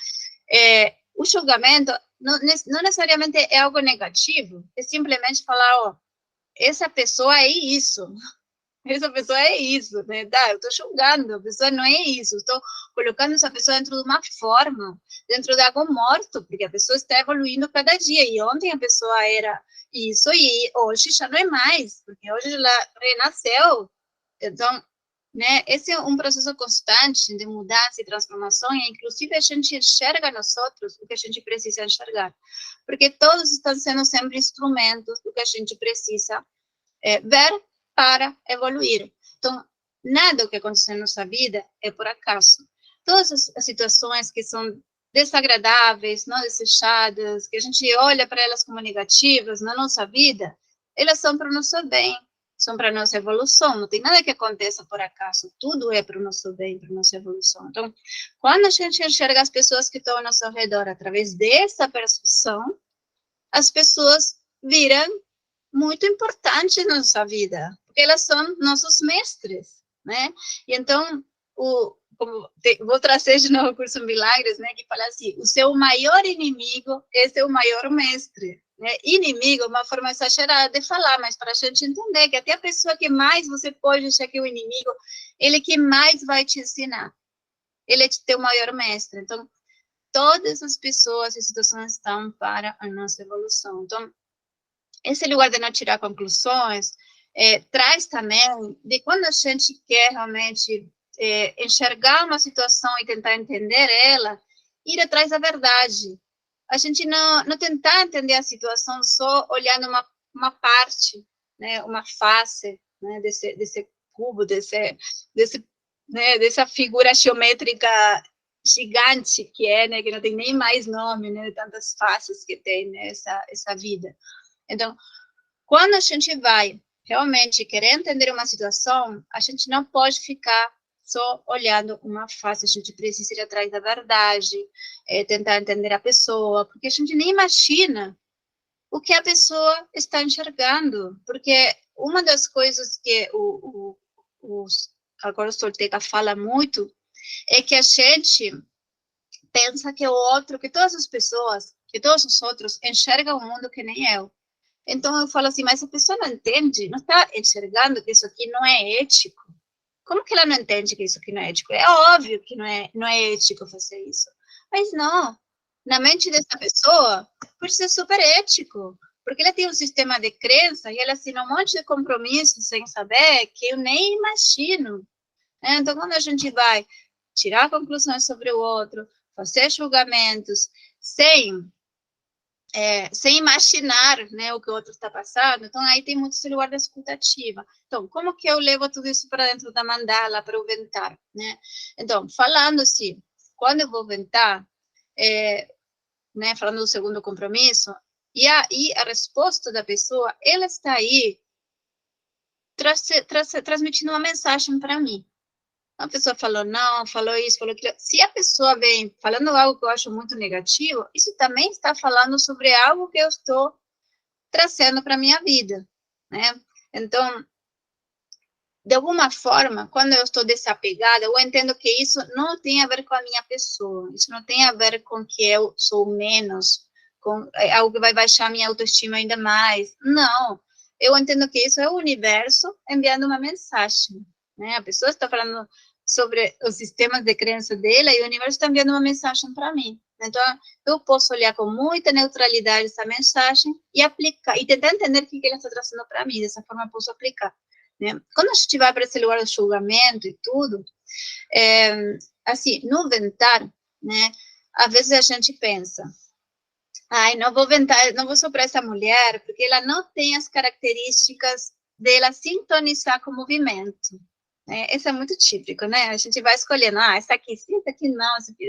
o julgamento não necessariamente é algo negativo, é simplesmente falar, ó, essa pessoa é isso, essa pessoa é isso, né? Tá, eu estou julgando, a pessoa não é isso, estou colocando essa pessoa dentro de uma forma, dentro de algo morto, porque a pessoa está evoluindo cada dia, e ontem a pessoa era isso, e hoje já não é mais, porque hoje ela renasceu. Então, né, esse é um processo constante de mudança e transformação, e inclusive a gente enxerga nos outros o que a gente precisa enxergar, porque todos estão sendo sempre instrumentos do que a gente precisa ver para evoluir. Então, nada o que acontece na nossa vida é por acaso. Todas as situações que são desagradáveis, não desejadas, que a gente olha para elas como negativas na nossa vida, elas são para o nosso bem, são para a nossa evolução. Não tem nada que aconteça por acaso, tudo é para o nosso bem, para a nossa evolução. Então, quando a gente enxerga as pessoas que estão ao nosso redor através dessa percepção, as pessoas viram muito importante na nossa vida, porque elas são nossos mestres, né? E então, vou trazer de novo o curso Milagres, né, que fala assim, o seu maior inimigo é seu maior mestre, né? Inimigo é uma forma exagerada de falar, mas para a gente entender que até a pessoa que mais você pode achar que é o inimigo, ele que mais vai te ensinar, ele é teu maior mestre. Então, todas as pessoas e situações estão para a nossa evolução. Então, esse lugar de não tirar conclusões traz também de quando a gente quer realmente enxergar uma situação e tentar entender ela, ir atrás da verdade. A gente não tentar entender a situação só olhando uma parte, né, uma face, né, desse cubo, né, dessa figura geométrica gigante que é, né, que não tem nem mais nome, né, de tantas faces que tem, né, essa vida. Então, quando a gente vai realmente querer entender uma situação, a gente não pode ficar só olhando uma face, a gente precisa ir atrás da verdade, tentar entender a pessoa, porque a gente nem imagina o que a pessoa está enxergando, porque uma das coisas que o Carlos Tolteca fala muito é que a gente pensa que o outro, que todas as pessoas, que todos os outros enxergam o mundo que nem eu. Então eu falo assim, mas a pessoa não entende, não está enxergando que isso aqui não é ético. Como que ela não entende que isso aqui não é ético? É óbvio que não é ético fazer isso. Mas não, na mente dessa pessoa, pode ser super ético, porque ela tem um sistema de crença e ela assina um monte de compromissos sem saber que eu nem imagino. Então, quando a gente vai tirar conclusões sobre o outro, fazer julgamentos, sem imaginar, né, o que o outro está passando, então aí tem muito esse lugar da escutativa. Então, como que eu levo tudo isso para dentro da mandala, para eu ventar, né? Então, falando assim, quando eu vou ventar, né, falando do segundo compromisso, e aí a resposta da pessoa, ela está aí transmitindo uma mensagem para mim. A pessoa falou não, falou isso, falou aquilo. Se a pessoa vem falando algo que eu acho muito negativo, isso também está falando sobre algo que eu estou trazendo para a minha vida, né? Então, de alguma forma, quando eu estou desapegada, eu entendo que isso não tem a ver com a minha pessoa, isso não tem a ver com que eu sou menos, com algo que vai baixar minha autoestima ainda mais. Não, eu entendo que isso é o universo enviando uma mensagem, né? A pessoa está falando sobre os sistemas de crença dela e o universo está enviando uma mensagem para mim. Então, eu posso olhar com muita neutralidade essa mensagem e aplicar, e tentar entender o que ela está trazendo para mim, dessa forma eu posso aplicar. Né? Quando a gente vai para esse lugar do julgamento e tudo, assim, no ventar, né, às vezes a gente pensa, ai, não vou ventar, não vou soprar essa mulher, porque ela não tem as características dela sintonizar com o movimento. Né? Isso é muito típico, né? A gente vai escolhendo, essa aqui sim, essa aqui não, essa aqui...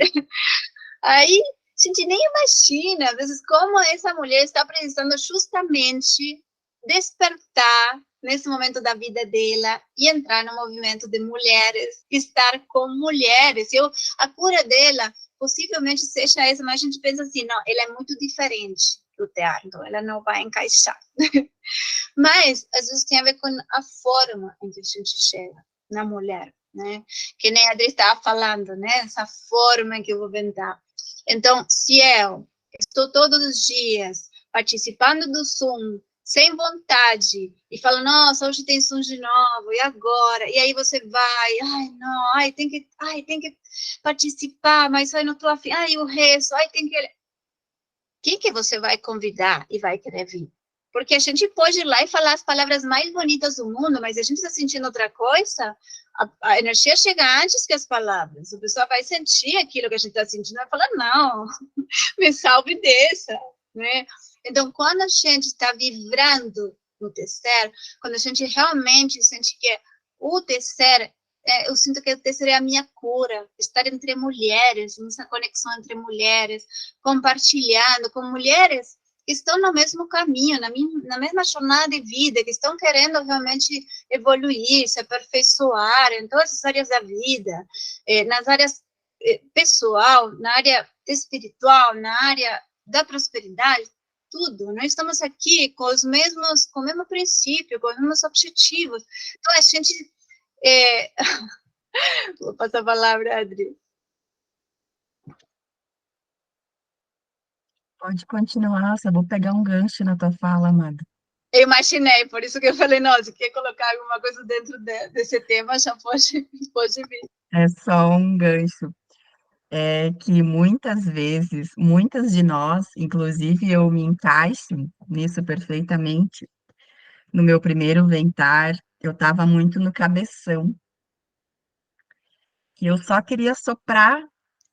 Aí a gente nem imagina, às vezes, como essa mulher está precisando justamente despertar nesse momento da vida dela e entrar no movimento de mulheres, estar com mulheres. A cura dela possivelmente seja essa, mas a gente pensa assim, não, ela é muito diferente do teatro, então ela não vai encaixar. Mas, às vezes, tem a ver com a forma em que a gente chega na mulher, né? Que nem a Adri estava falando, né? Essa forma em que eu vou ventar. Então, se eu estou todos os dias participando do Zoom, sem vontade, e falo, nossa, hoje tem Zoom de novo, e agora? E aí você vai, ai, não, tem que participar, mas ai, não estou afim, ai, o resto, tem que... Quem que você vai convidar e vai querer vir? Porque a gente pode ir lá e falar as palavras mais bonitas do mundo, mas a gente está sentindo outra coisa, a energia chega antes que as palavras. A pessoa vai sentir aquilo que a gente está sentindo, vai falar, não, me salve dessa, né? Então, quando a gente está vibrando no tecer, quando a gente realmente sente que o tecer, eu sinto que o tecer é a minha cura, estar entre mulheres, nessa conexão entre mulheres, compartilhando com mulheres que estão no mesmo caminho, na mesma jornada de vida, que estão querendo realmente evoluir, se aperfeiçoar em todas as áreas da vida, nas áreas pessoal, na área espiritual, na área da prosperidade, tudo. Nós estamos aqui com o mesmo princípio, com os mesmos objetivos. Então, a gente... Vou passar a palavra, Adri. Pode continuar, só vou pegar um gancho na tua fala, amada. Eu imaginei, por isso que eu falei, nossa, quer colocar alguma coisa dentro desse tema, já pode vir. É só um gancho. É que muitas vezes, muitas de nós, inclusive eu me encaixo nisso perfeitamente. No meu primeiro ventar, eu estava muito no cabeção, que eu só queria soprar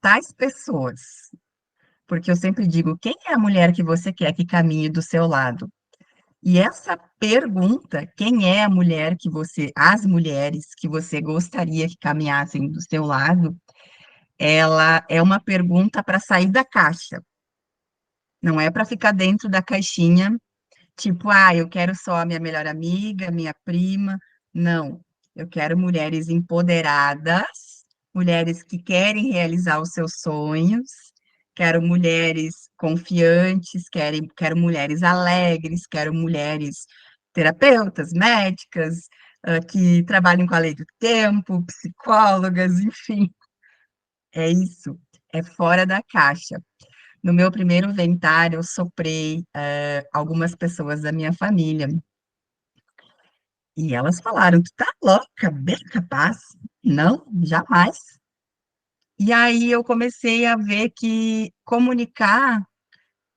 tais pessoas. Porque eu sempre digo, quem é a mulher que você quer que caminhe do seu lado? E essa pergunta, quem é a mulher as mulheres que você gostaria que caminhassem do seu lado, ela é uma pergunta para sair da caixa, não é para ficar dentro da caixinha, tipo, eu quero só a minha melhor amiga, minha prima. Não, eu quero mulheres empoderadas, mulheres que querem realizar os seus sonhos, quero mulheres confiantes, quero mulheres alegres, quero mulheres terapeutas, médicas, que trabalhem com a lei do tempo, psicólogas, enfim, é isso, é fora da caixa. No meu primeiro ventar, eu soprei algumas pessoas da minha família. E elas falaram: Tu tá louca, bem capaz. Não, jamais. E aí eu comecei a ver que comunicar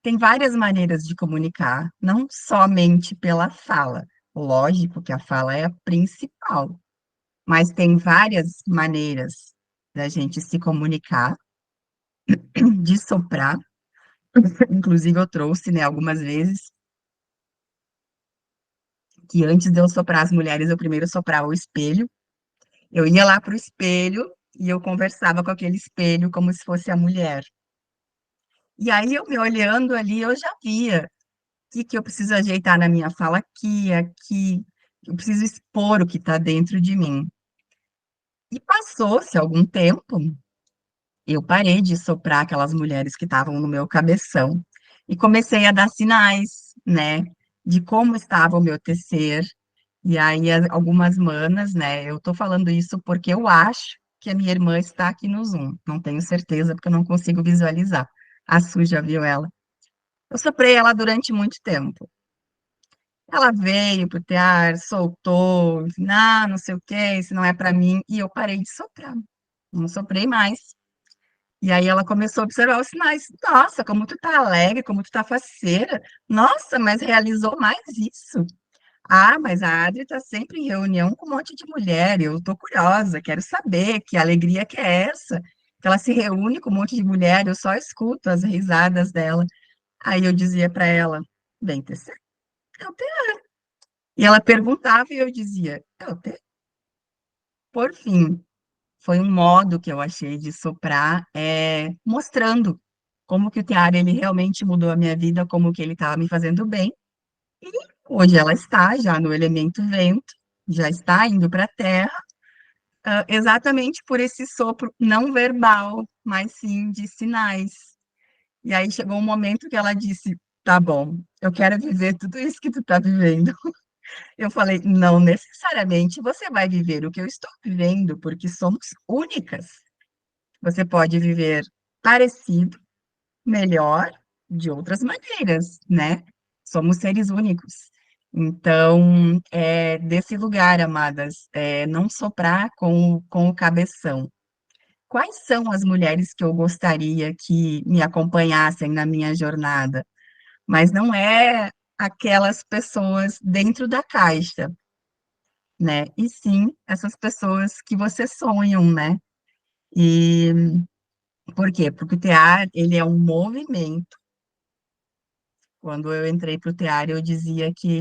tem várias maneiras de comunicar, não somente pela fala. Lógico que a fala é a principal, mas tem várias maneiras da gente se comunicar, de soprar. Inclusive, eu trouxe, né, algumas vezes que antes de eu soprar as mulheres, eu primeiro soprava o espelho. Eu ia lá para o espelho e eu conversava com aquele espelho como se fosse a mulher. E aí, eu me olhando ali, eu já via o que que eu preciso ajeitar na minha fala aqui, aqui. Eu preciso expor o que está dentro de mim. E passou-se algum tempo, eu parei de soprar aquelas mulheres que estavam no meu cabeção e comecei a dar sinais, né, de como estava o meu tecer. E aí, algumas manas, né? Eu tô falando isso porque eu acho que a minha irmã está aqui no Zoom. Não tenho certeza, porque eu não consigo visualizar. A Su já viu ela. Eu soprei ela durante muito tempo. Ela veio pro tear, soltou, não sei o quê, isso não é para mim. E eu parei de soprar. Não soprei mais. E aí ela começou a observar os sinais. Nossa, como tu tá alegre, como tu tá faceira. Nossa, mas realizou mais isso. Mas a Adri está sempre em reunião com um monte de mulher, eu estou curiosa, quero saber que alegria que é essa, que ela se reúne com um monte de mulher, eu só escuto as risadas dela. Aí eu dizia para ela, bem, TC, é o T. E ela perguntava e eu dizia, é o T. Por fim, foi um modo que eu achei de soprar, mostrando como que o tear, ele realmente mudou a minha vida, como que ele estava me fazendo bem. E hoje ela está já no elemento vento, já está indo para a terra, exatamente por esse sopro não verbal, mas sim de sinais. E aí chegou um momento que ela disse: Tá bom, eu quero viver tudo isso que tu está vivendo. Eu falei: Não necessariamente você vai viver o que eu estou vivendo, porque somos únicas. Você pode viver parecido, melhor, de outras maneiras, né? Somos seres únicos. Então, desse lugar, amadas, não soprar com o cabeção. Quais são as mulheres que eu gostaria que me acompanhassem na minha jornada? Mas não é aquelas pessoas dentro da caixa, né? E sim essas pessoas que você sonham, né? E por quê? Porque o teatro, ele é um movimento. Quando eu entrei para o teatro, eu dizia que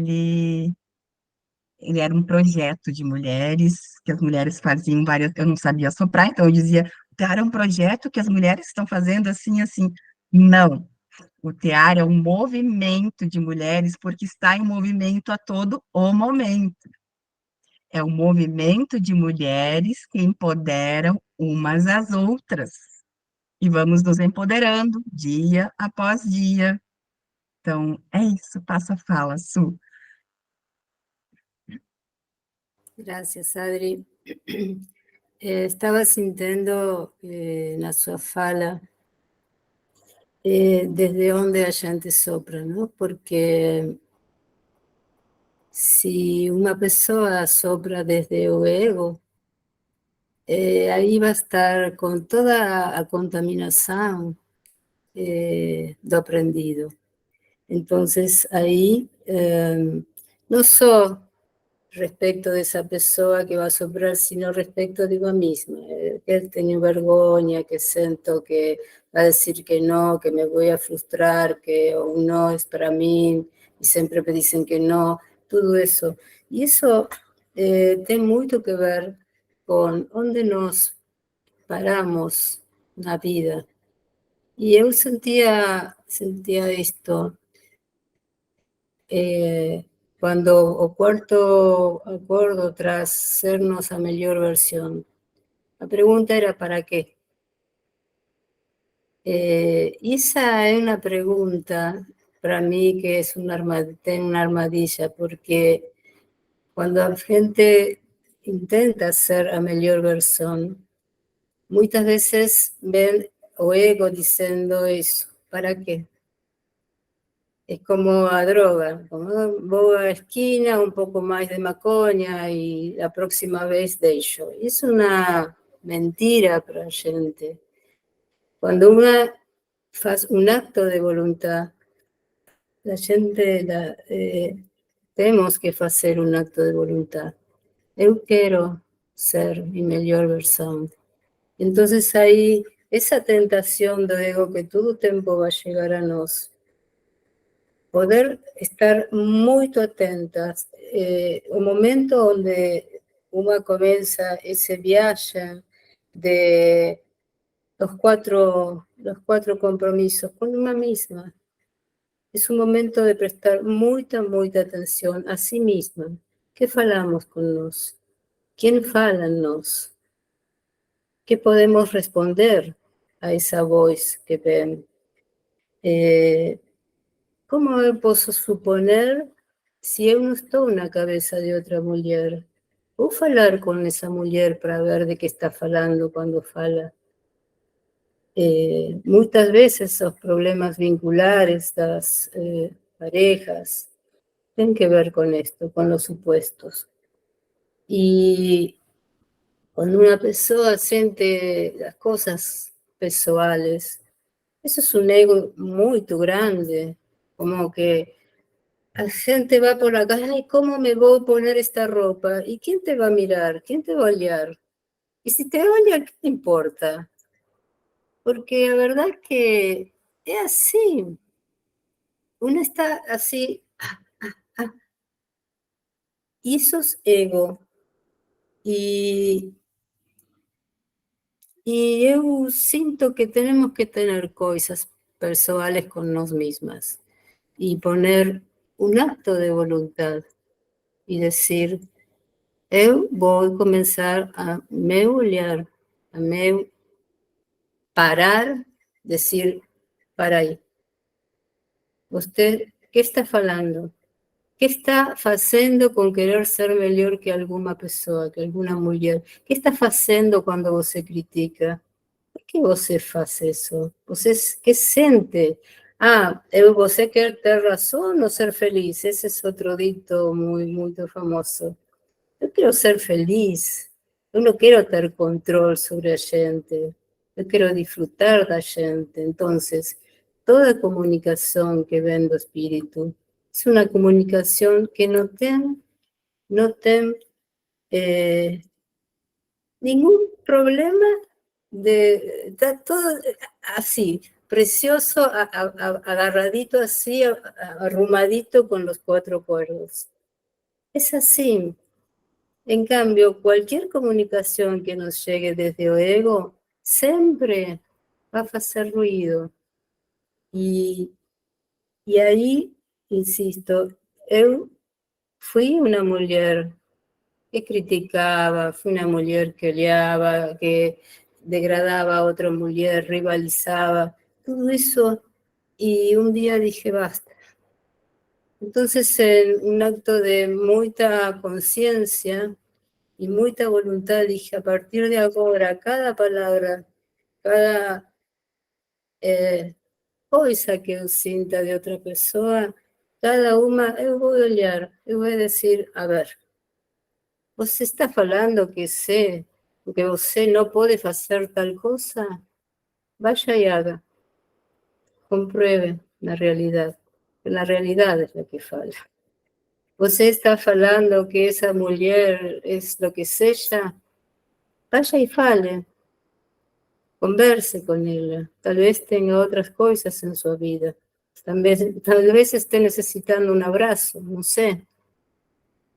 ele era um projeto de mulheres, que as mulheres faziam várias. Eu não sabia soprar, então eu dizia: o teatro é um projeto que as mulheres estão fazendo assim, assim. Não. O teatro é um movimento de mulheres, porque está em movimento a todo o momento. É um movimento de mulheres que empoderam umas às outras. E vamos nos empoderando dia após dia. Então, é isso, passa a fala, Su. Gracias, Adri. Estaba sintiendo na sua fala desde onde a gente sopra, ¿no? Porque si una pessoa sopra desde o ego, aí vai estar com toda a contaminação do aprendido. Entonces, aí, não só respecto de esa pessoa que va a soprar, sino respecto de yo misma, que tengo vergüenza, que siento que va a decir que no, que me voy a frustrar, que un no es para mí, y siempre me dicen que no, todo eso. Y eso tiene mucho que ver con dónde nos paramos na vida. E eu sentia isto. Cuando o cuarto acuerdo tras sernos a melhor versión. La pregunta era ¿para qué? Esa es una pregunta para mí que es tiene una armadilla, porque cuando la gente intenta ser a melhor versión, muchas veces ven o ego diciendo eso, ¿para qué? Es como a droga, como voy a la esquina, un poco más de maconha y la próxima vez de ello. Es una mentira para la gente. Cuando uno hace un acto de voluntad, la gente tenemos que hacer un acto de voluntad. Yo quiero ser mi mejor versión. Entonces ahí, esa tentación de ego que todo tiempo va a llegar a nosotros, poder estar muy atentas. Un momento donde uno comienza ese viaje de los cuatro compromisos con una misma. Es un momento de prestar mucha atención a sí misma. ¿Qué falamos con nos? ¿Quién fala en nos? ¿Qué podemos responder a esa voz que ven? ¿Cómo puedo suponer si eu não estou na cabeça de outra mulher? Vou falar com essa mulher para ver de que está falando quando fala. Muitas vezes os problemas vinculares das parejas têm que ver com esto, com os supuestos. E quando uma pessoa sente as coisas pessoales, isso é um ego muito grande, como que la gente va por la calle, ay, ¿cómo me voy a poner esta ropa? ¿Y quién te va a mirar? ¿Quién te va a olear? Y si te va a olear, ¿qué te importa? Porque la verdad que es así. Uno está así, y eso es ego. Y yo siento que tenemos que tener cosas personales con nos mismas y poner un acto de voluntad y decir, eu vou começar a me olhar, a me parar, decir, para aí. Você, que está falando? Que está fazendo com querer ser melhor que alguma pessoa, que alguma mulher? Que está fazendo quando você critica? Por que você faz isso? Você que sente? Você quer ter razão ou ser feliz? Esse é outro dito muito famoso. Yo quiero ser feliz, yo no quiero tener control sobre la gente, yo quiero disfrutar de la gente. Entonces, toda comunicación que ven do espíritu es una comunicación que no tiene ningún problema está todo así, precioso, agarradito así, arrumadito con los cuatro cuerdos. Es así. En cambio, cualquier comunicación que nos llegue desde o ego siempre va a hacer ruido. Y ahí, insisto, yo fui una mujer que criticaba, fui una mujer que odiaba, que degradaba a otra mujer, rivalizaba, todo eso. Y un día dije, basta. Entonces, en un acto de mucha conciencia, y mucha voluntad, dije, a partir de ahora, cada palabra, cada cosa que yo sienta de otra persona, cada una, yo voy a olhar, yo voy a decir, a ver, você está falando que sé, que você no puede hacer tal cosa, vaya y haga, compruebe la realidad es la que fala. Você está falando que esa mujer es lo que es ella, vaya y fale, converse con ella, tal vez tenga otras cosas en su vida, tal vez esté necesitando un abrazo, no sé.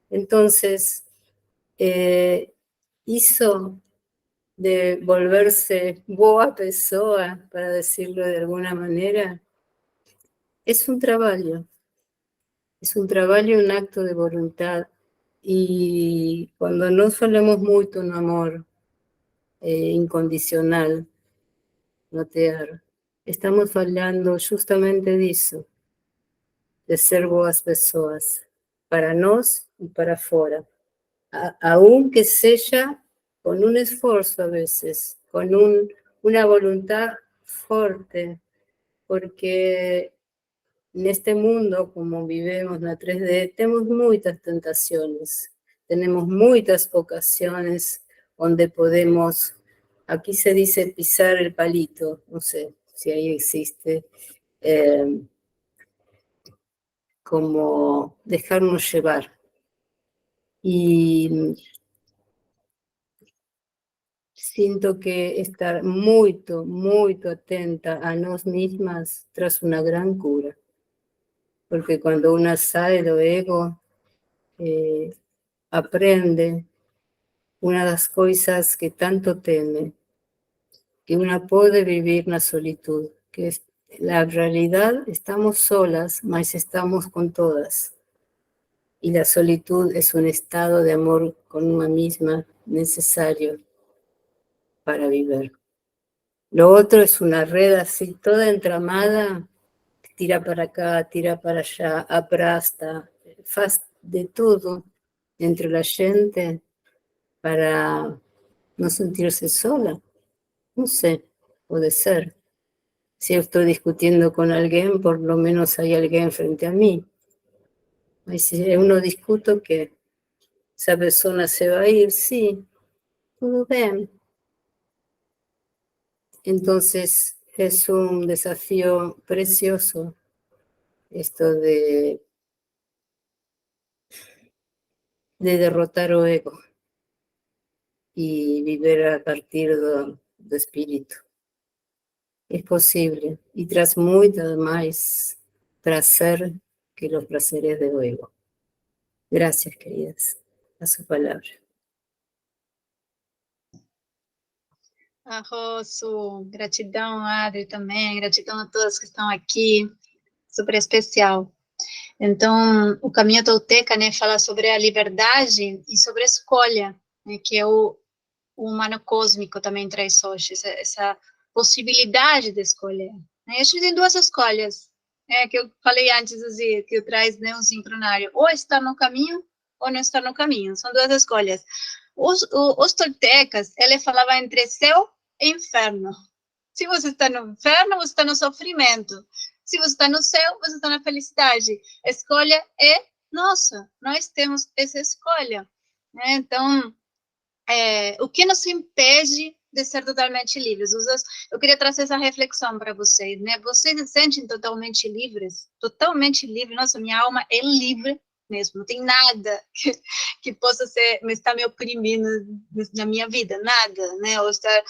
Entonces, hizo de volverse boa pessoa, para decirlo de alguna manera, es un trabajo y un acto de voluntad. Y cuando nos falamos muito no amor incondicional, no tear, estamos falando justamente disso, de ser boas pessoas, para nós e para fora. Aunque sea con un esfuerzo a veces, con una voluntad fuerte, porque en este mundo, como vivimos na 3D, tenemos muchas tentaciones, tenemos muchas ocasiones donde podemos, aquí se dice pisar el palito, no sé si ahí existe, como dejarnos llevar. Y siento que estar muy atenta a nos mismas tras una gran cura. Porque cuando una sabe lo ego, aprende una de las cosas que tanto teme, que una puede vivir na solitud, que es la realidad, estamos solas, mas estamos con todas. Y la solitud es un estado de amor con una misma necesario para vivir. Lo otro es una red así, toda entramada, tira para acá, tira para allá, aplasta, faz de todo entre la gente para no sentirse sola. No sé, puede ser. Si yo estoy discutiendo con alguien, por lo menos hay alguien frente a mí. Y si uno discuto que esa persona se va a ir, sí, todo bien. Entonces es un desafío precioso esto de derrotar o ego y vivir a partir do espírito. Es posible y tras muito más prazer que los prazeres del ego. Gracias, queridas. A su palabra. Rosso, gratidão, Adri, também, gratidão a todas que estão aqui, super especial. Então, o caminho tolteca, né, fala sobre a liberdade e sobre a escolha, né, que é o humano cósmico também traz hoje, essa possibilidade de escolher. Né? A gente tem duas escolhas, que eu falei antes, assim, que traz, né, um sincronário, ou está no caminho ou não está no caminho, são duas escolhas. Os toltecas, ele falava entre céu e inferno. Se você está no inferno, você está no sofrimento. Se você está no céu, você está na felicidade. A escolha é nossa, nós temos essa escolha. Né? Então, o que nos impede de ser totalmente livres? Eu queria trazer essa reflexão para vocês. Né? Vocês se sentem totalmente livres? Totalmente livres. Nossa, minha alma é livre mesmo. Não tem nada que possa me estar me oprimindo na minha vida. Nada, né? Ou estar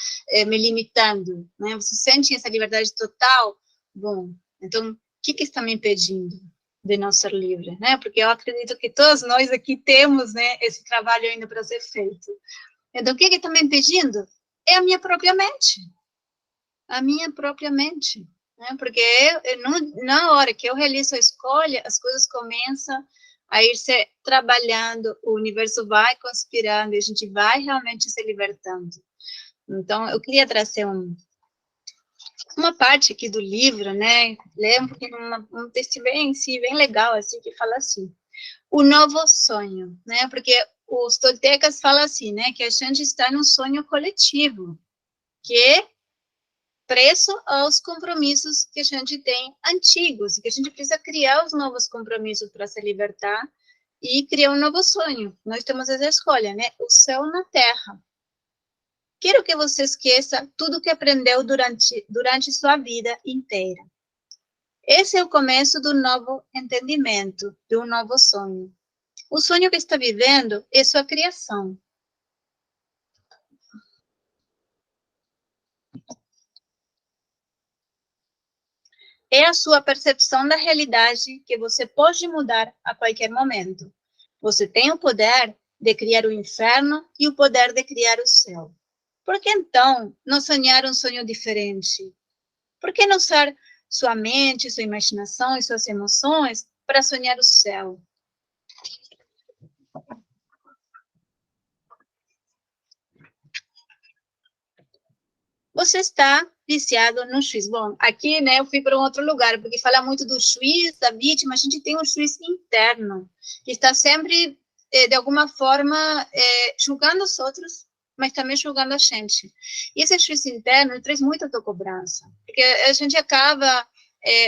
me limitando. Né? Vocês sentem essa liberdade total? Bom, então, o que está me impedindo de não ser livre, né? Porque eu acredito que todos nós aqui temos, né, esse trabalho ainda para ser feito. Então, o que está me impedindo? É a minha própria mente. A minha própria mente. Né? Porque na hora que eu realizo a escolha, as coisas começam a ir se trabalhando, o universo vai conspirando e a gente vai realmente se libertando. Então, eu queria trazer uma parte aqui do livro, né? Ler um pouquinho um texto bem legal, assim, que fala assim: o novo sonho, né? Porque os toltecas falam assim, né? Que a gente está num sonho coletivo, que é preso aos compromissos que a gente tem antigos, e que a gente precisa criar os novos compromissos para se libertar e criar um novo sonho. Nós temos essa escolha, né? O céu na terra. Quero que você esqueça tudo que aprendeu durante sua vida inteira. Esse é o começo do novo entendimento, de um novo sonho. O sonho que está vivendo é sua criação. É a sua percepção da realidade que você pode mudar a qualquer momento. Você tem o poder de criar o inferno e o poder de criar o céu. Por que então não sonhar um sonho diferente? Por que não usar sua mente, sua imaginação e suas emoções para sonhar o céu? Você está viciado no juiz. Bom, aqui, né, eu fui para um outro lugar, porque fala muito do juiz, da vítima, a gente tem um juiz interno, que está sempre, de alguma forma, julgando os outros, mas também julgando a gente. E esse juiz interno traz muita autocobrança, porque a gente acaba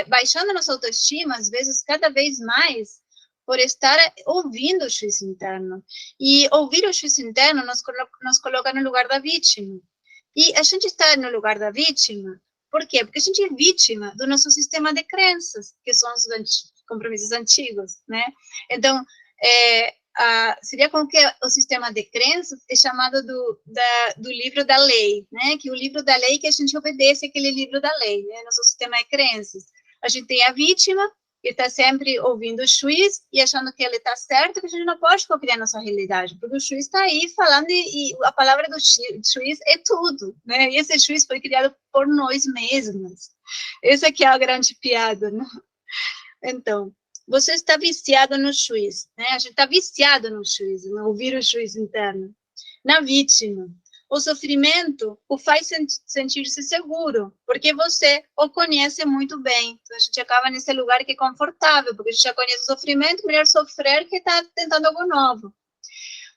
baixando nossa autoestima, às vezes, cada vez mais, por estar ouvindo o juiz interno. E ouvir o juiz interno nos coloca no lugar da vítima. E a gente está no lugar da vítima, por quê? Porque a gente é vítima do nosso sistema de crenças, que são os compromissos antigos, né? Então, seria como que o sistema de crenças é chamado do livro da lei, né? Que o livro da lei que a gente obedece aquele livro da lei, né? Nosso sistema de crenças. A gente tem a vítima, que está sempre ouvindo o juiz e achando que ele está certo, que a gente não pode copiar nossa realidade, porque o juiz está aí falando e a palavra do juiz é tudo, né? E esse juiz foi criado por nós mesmos. Essa aqui é a grande piada, né? Então, você está viciado no juiz, né? A gente está viciado no juiz, no ouvir o juiz interno. Na vítima. O sofrimento o faz sentir-se seguro, porque você o conhece muito bem. Então, a gente acaba nesse lugar que é confortável, porque a gente já conhece o sofrimento, melhor sofrer que está tentando algo novo.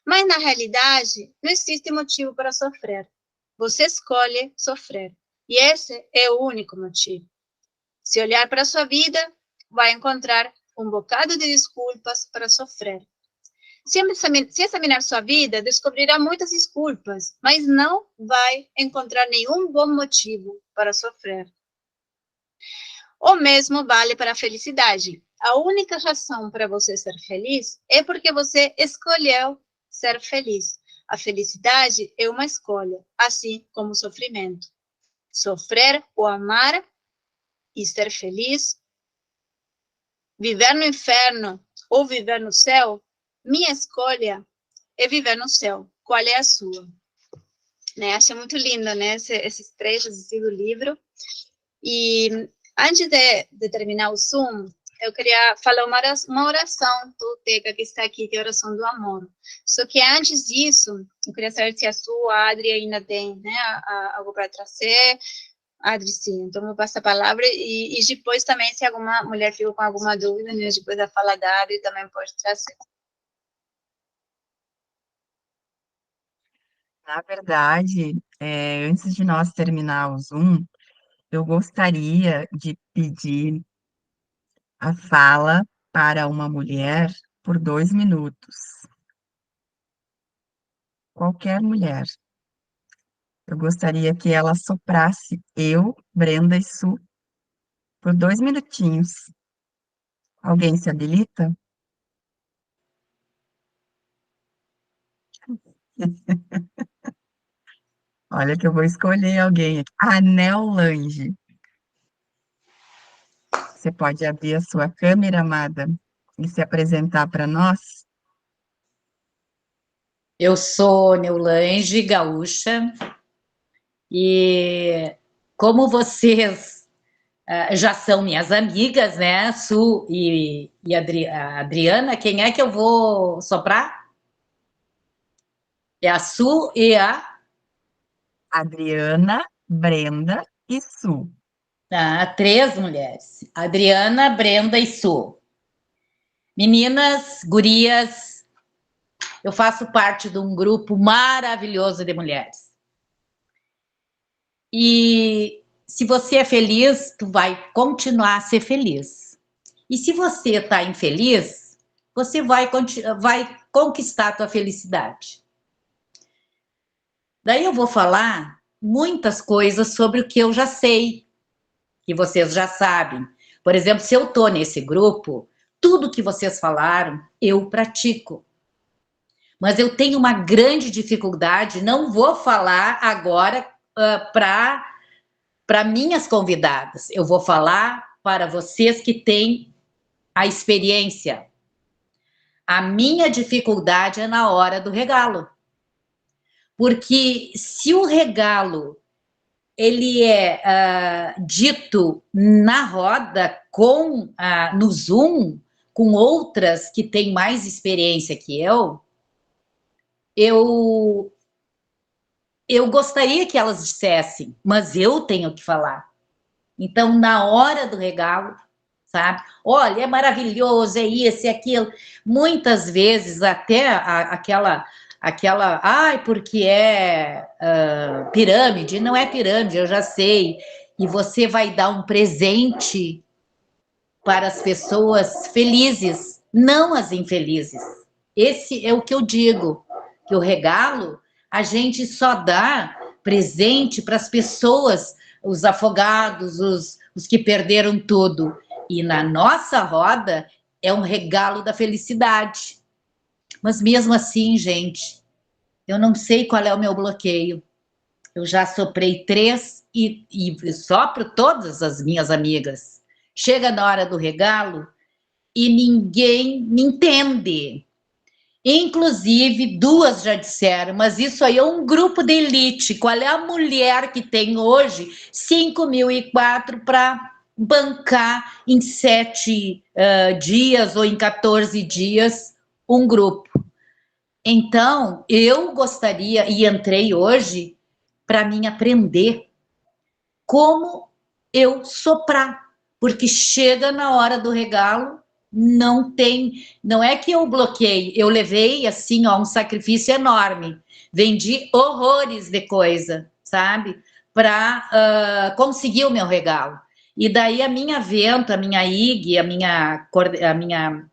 Mas, na realidade, não existe motivo para sofrer. Você escolhe sofrer. E esse é o único motivo. Se olhar para a sua vida, vai encontrar um bocado de desculpas para sofrer. Se examinar sua vida, descobrirá muitas desculpas, mas não vai encontrar nenhum bom motivo para sofrer. O mesmo vale para a felicidade. A única razão para você ser feliz é porque você escolheu ser feliz. A felicidade é uma escolha, assim como o sofrimento. Sofrer ou amar e ser feliz, viver no inferno ou viver no céu, minha escolha é viver no céu. Qual é a sua? Né? Achei muito lindo, né? Esses trechos do livro. E antes de terminar o Zoom, eu queria falar uma oração tolteca que está aqui, que é a oração do amor. Só que antes disso, eu queria saber se a sua, a Adri, ainda tem, né, algo para trazer. Adri, sim. Então, eu passo a palavra e depois também, se alguma mulher ficou com alguma dúvida, né, depois da fala da Adri, também pode trazer. Na verdade, antes de nós terminar o Zoom, eu gostaria de pedir a fala para uma mulher por 2 minutos. Qualquer mulher. Eu gostaria que ela soprasse eu, Brenda e Su, por 2 minutinhos. Alguém se habilita? Olha que eu vou escolher alguém aqui. Anel Lange. Você pode abrir a sua câmera, amada, e se apresentar para nós? Eu sou Neulange, gaúcha, e como vocês já são minhas amigas, né, Su e a Adriana, quem é que eu vou soprar? É a Su e a... Adriana, Brenda e Su. Três mulheres. Adriana, Brenda e Su. Meninas, gurias, eu faço parte de um grupo maravilhoso de mulheres. E se você é feliz, tu vai continuar a ser feliz. E se você está infeliz, você vai conquistar a tua felicidade. Daí eu vou falar muitas coisas sobre o que eu já sei, que vocês já sabem. Por exemplo, se eu estou nesse grupo, tudo que vocês falaram, eu pratico. Mas eu tenho uma grande dificuldade, não vou falar agora para minhas convidadas. Eu vou falar para vocês que têm a experiência. A minha dificuldade é na hora do regalo. Porque se o regalo ele é dito na roda, no Zoom, com outras que têm mais experiência que eu gostaria que elas dissessem, mas eu tenho que falar. Então, na hora do regalo, sabe? Olha, é maravilhoso, é isso, é aquilo. Muitas vezes, até aquela, ai, porque é pirâmide. Não é pirâmide, eu já sei. E você vai dar um presente para as pessoas felizes, não as infelizes. Esse é o que eu digo, que o regalo, a gente só dá presente para as pessoas, os afogados, os que perderam tudo. E na nossa roda é um regalo da felicidade. Mas mesmo assim, gente, eu não sei qual é o meu bloqueio. Eu já soprei 3 e sopro todas as minhas amigas. Chega na hora do regalo e ninguém me entende. Inclusive, 2 já disseram, mas isso aí é um grupo de elite. Qual é a mulher que tem hoje 5.004 para bancar em 7 dias ou em 14 dias um grupo? Então, eu gostaria, e entrei hoje, para mim aprender como eu soprar, porque chega na hora do regalo, não é que eu bloqueei, eu levei assim, ó, um sacrifício enorme, vendi horrores de coisa, sabe, para conseguir o meu regalo. E daí a minha venta, a minha IG, a minha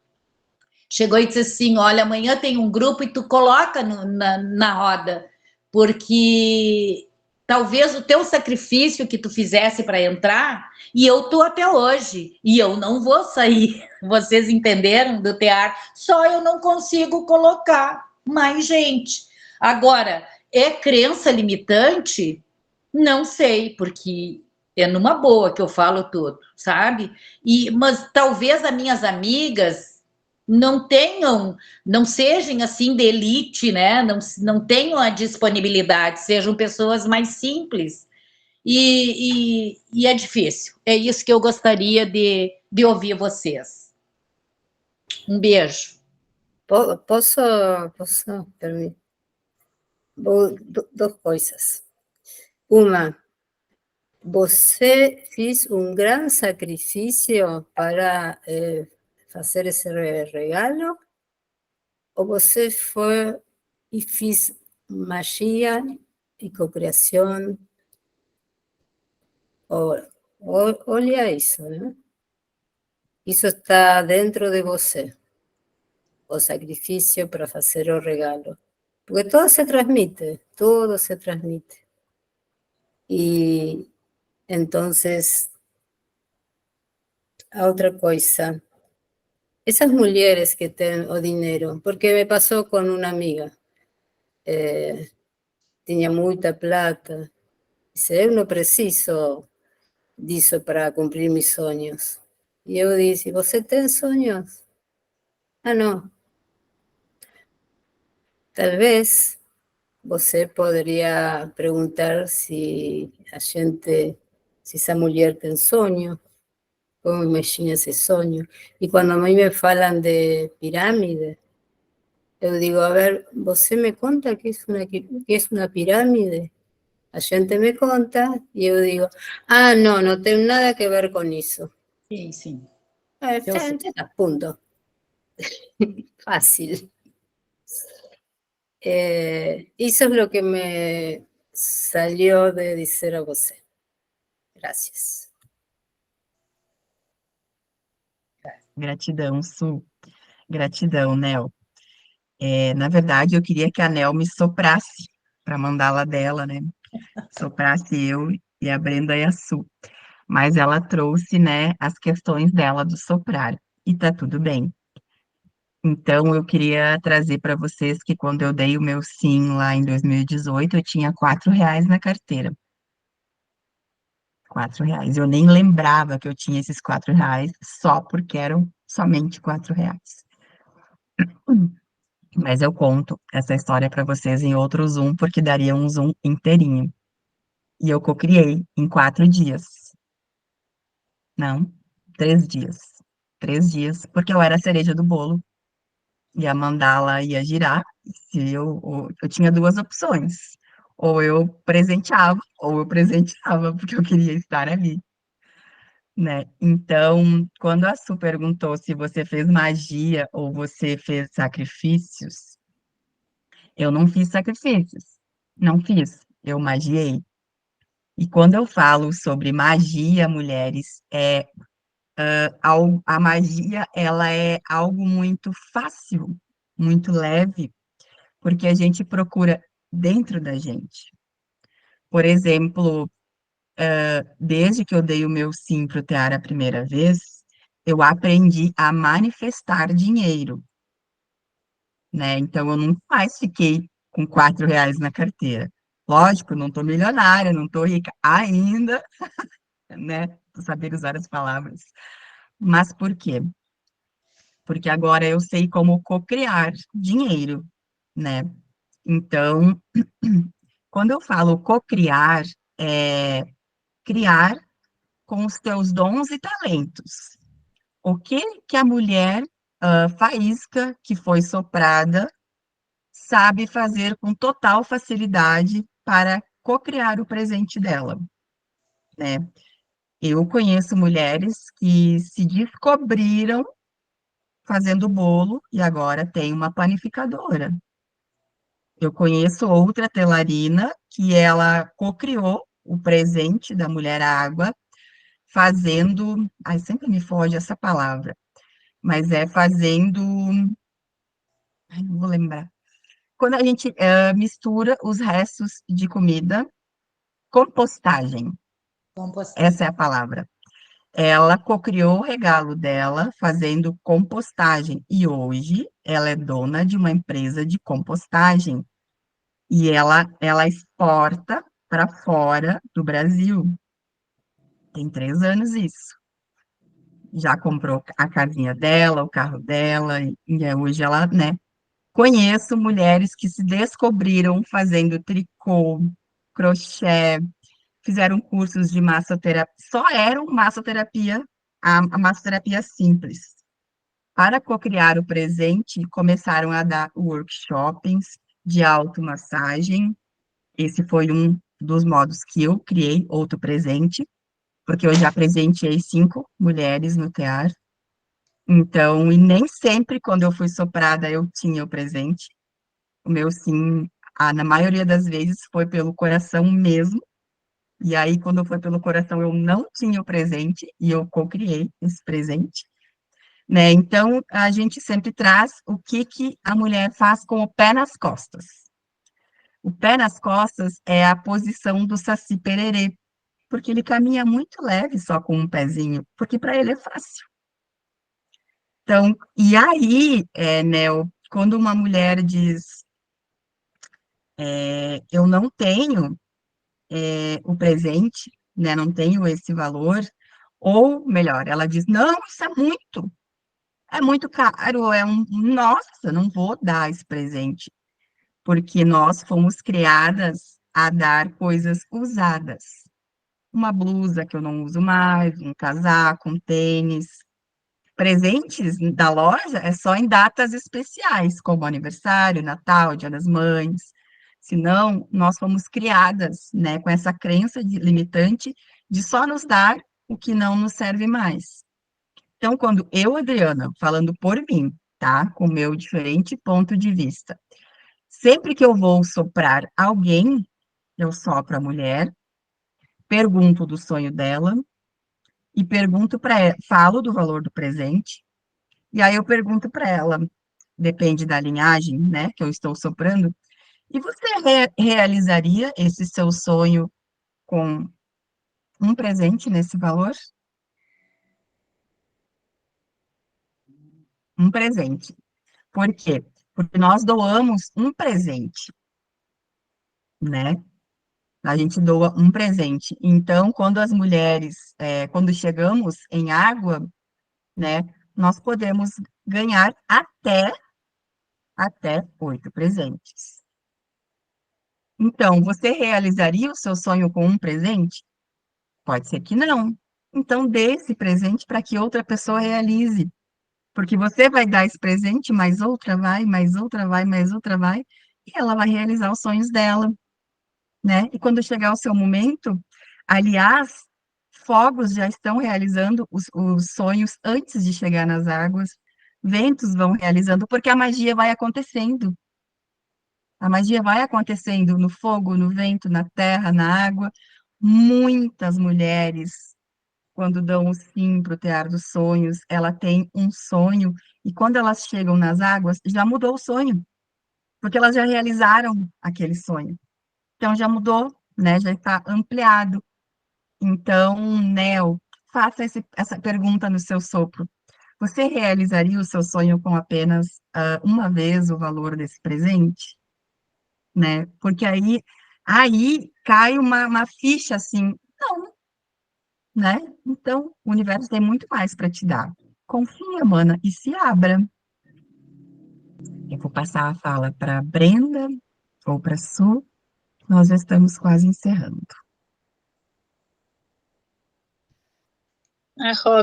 chegou e disse assim, olha, amanhã tem um grupo e tu coloca na roda, porque talvez o teu sacrifício que tu fizesse para entrar, e eu tô até hoje, e eu não vou sair. Vocês entenderam do tear? Só eu não consigo colocar mais gente. Agora, é crença limitante? Não sei, porque é numa boa que eu falo tudo, sabe? Mas talvez as minhas amigas não sejam assim de elite, né? Não tenham a disponibilidade, sejam pessoas mais simples. E é difícil. É isso que eu gostaria de ouvir vocês. Um beijo. Posso, permitir? Dos coisas. Uma, você fez um grande sacrifício para fazer esse regalo? Ou você foi e fez magia e cocriação? Olha isso, né? Isso está dentro de você, o sacrifício para fazer o regalo. Porque todo se transmite, todo se transmite. Y entonces, a outra coisa, essas mulheres que têm o dinheiro, porque me passou com uma amiga, tinha muita plata, disse, eu não preciso disso para cumprir meus sonhos. E eu disse, você tem sonhos? Ah, não. Talvez você poderia perguntar se essa mulher tem sonho, como imagina esse sonho. E quando a mãe me falam de pirâmide, eu digo, a ver, você me conta que é uma pirâmide? A gente me conta e eu digo, ah, não, não tem nada a ver com isso. Sim, sim. Punto. Fácil. Isso é o que me salió de dizer a você. Gracias. Gratidão, Su. Gratidão, Nel. Na verdade, eu queria que a Nel me soprasse para mandá-la dela, né? Soprasse eu e a Brenda e a Su. Mas ela trouxe, né, as questões dela do soprar. E tá tudo bem. Então, eu queria trazer para vocês que quando eu dei o meu sim lá em 2018, eu tinha R$ 4 na carteira. R$ 4. Eu nem lembrava que eu tinha esses R$ 4, só porque eram somente R$ 4. Mas eu conto essa história para vocês em outro Zoom, porque daria um Zoom inteirinho. E eu cocriei em 4 dias. Não, 3 dias. 3 dias, porque eu era a cereja do bolo. E a mandala ia girar. Se eu tinha duas opções. Ou eu presenteava, porque eu queria estar ali, né? Então, quando a Su perguntou se você fez magia ou você fez sacrifícios, eu não fiz sacrifícios. Não fiz. Eu magiei. E quando eu falo sobre magia, mulheres, a magia, ela é algo muito fácil, muito leve, porque a gente procura dentro da gente. Por exemplo, desde que eu dei o meu sim para o Tear a primeira vez, eu aprendi a manifestar dinheiro, né? Então, eu nunca mais fiquei com R$ 4 na carteira. Lógico, não estou milionária, não estou rica ainda, né? Tô saber usar as palavras. Mas por quê? Porque agora eu sei como cocriar dinheiro, né? Então, quando eu falo cocriar, é criar com os teus dons e talentos. O que que a mulher faísca que foi soprada sabe fazer com total facilidade para cocriar o presente dela, né? Eu conheço mulheres que se descobriram fazendo bolo e agora tem uma panificadora. Eu conheço outra telarina que ela cocriou o presente da mulher água fazendo, ai, sempre me foge essa palavra, mas é fazendo, ai, não vou lembrar. Quando a gente mistura os restos de comida, compostagem, Compostagem. essa é a palavra. Ela cocriou o regalo dela fazendo compostagem e hoje ela é dona de uma empresa de compostagem e ela exporta para fora do Brasil. Tem 3 anos isso. Já comprou a casinha dela, o carro dela e hoje ela, né? Conheço mulheres que se descobriram fazendo tricô, crochê, fizeram cursos de massoterapia, só eram massoterapia, a massoterapia simples. Para cocriar o presente, começaram a dar workshops de automassagem. Esse foi um dos modos que eu criei outro presente, porque eu já presenteei 5 mulheres no tear. Então, e nem sempre quando eu fui soprada eu tinha o presente. O meu sim, na maioria das vezes, foi pelo coração mesmo. E aí, quando foi pelo coração, eu não tinha o presente e eu co-criei esse presente, né? Então, a gente sempre traz o que que a mulher faz com o pé nas costas. O pé nas costas é a posição do Saci Pererê, porque ele caminha muito leve só com um pezinho, porque para ele é fácil. Então, e aí, Nel, quando uma mulher diz, eu não tenho o presente, né, não tenho esse valor, ou melhor, ela diz, não, isso é muito caro, nossa, não vou dar esse presente, porque nós fomos criadas a dar coisas usadas. Uma blusa que eu não uso mais, um casaco, um tênis. Presentes da loja é só em datas especiais, como aniversário, Natal, Dia das Mães. Senão, nós fomos criadas, né, com essa crença limitante de só nos dar o que não nos serve mais. Então, quando eu, Adriana, falando por mim, tá, com o meu diferente ponto de vista, sempre que eu vou soprar alguém, eu sopro a mulher, pergunto do sonho dela e pergunto para ela, falo do valor do presente, e aí eu pergunto para ela, depende da linhagem, né, que eu estou soprando, e você realizaria esse seu sonho com um presente nesse valor? Um presente. Por quê? Porque nós doamos um presente, né? A gente doa um presente. Então, quando as mulheres, quando chegamos em água, né, nós podemos ganhar até até 8 presentes. Então, você realizaria o seu sonho com um presente? Pode ser que não. Então, dê esse presente para que outra pessoa realize. Porque você vai dar esse presente, mais outra vai, mais outra vai, mais outra vai, e ela vai realizar os sonhos dela, né? E quando chegar o seu momento, aliás, fogos já estão realizando os sonhos antes de chegar nas águas, ventos vão realizando, porque a magia vai acontecendo. A magia vai acontecendo no fogo, no vento, na terra, na água. Muitas mulheres, quando dão o sim para o Tear dos Sonhos, ela tem um sonho, e quando elas chegam nas águas, já mudou o sonho, porque elas já realizaram aquele sonho. Então já mudou, né? Já está ampliado. Então, Nel, faça essa pergunta no seu sopro. Você realizaria o seu sonho com apenas uma vez o valor desse presente? Né? Porque aí cai uma ficha assim, não, né? Então, o universo tem muito mais para te dar. Confia, mana, e se abra. Eu vou passar a fala para Brenda ou para Su. Nós já estamos quase encerrando.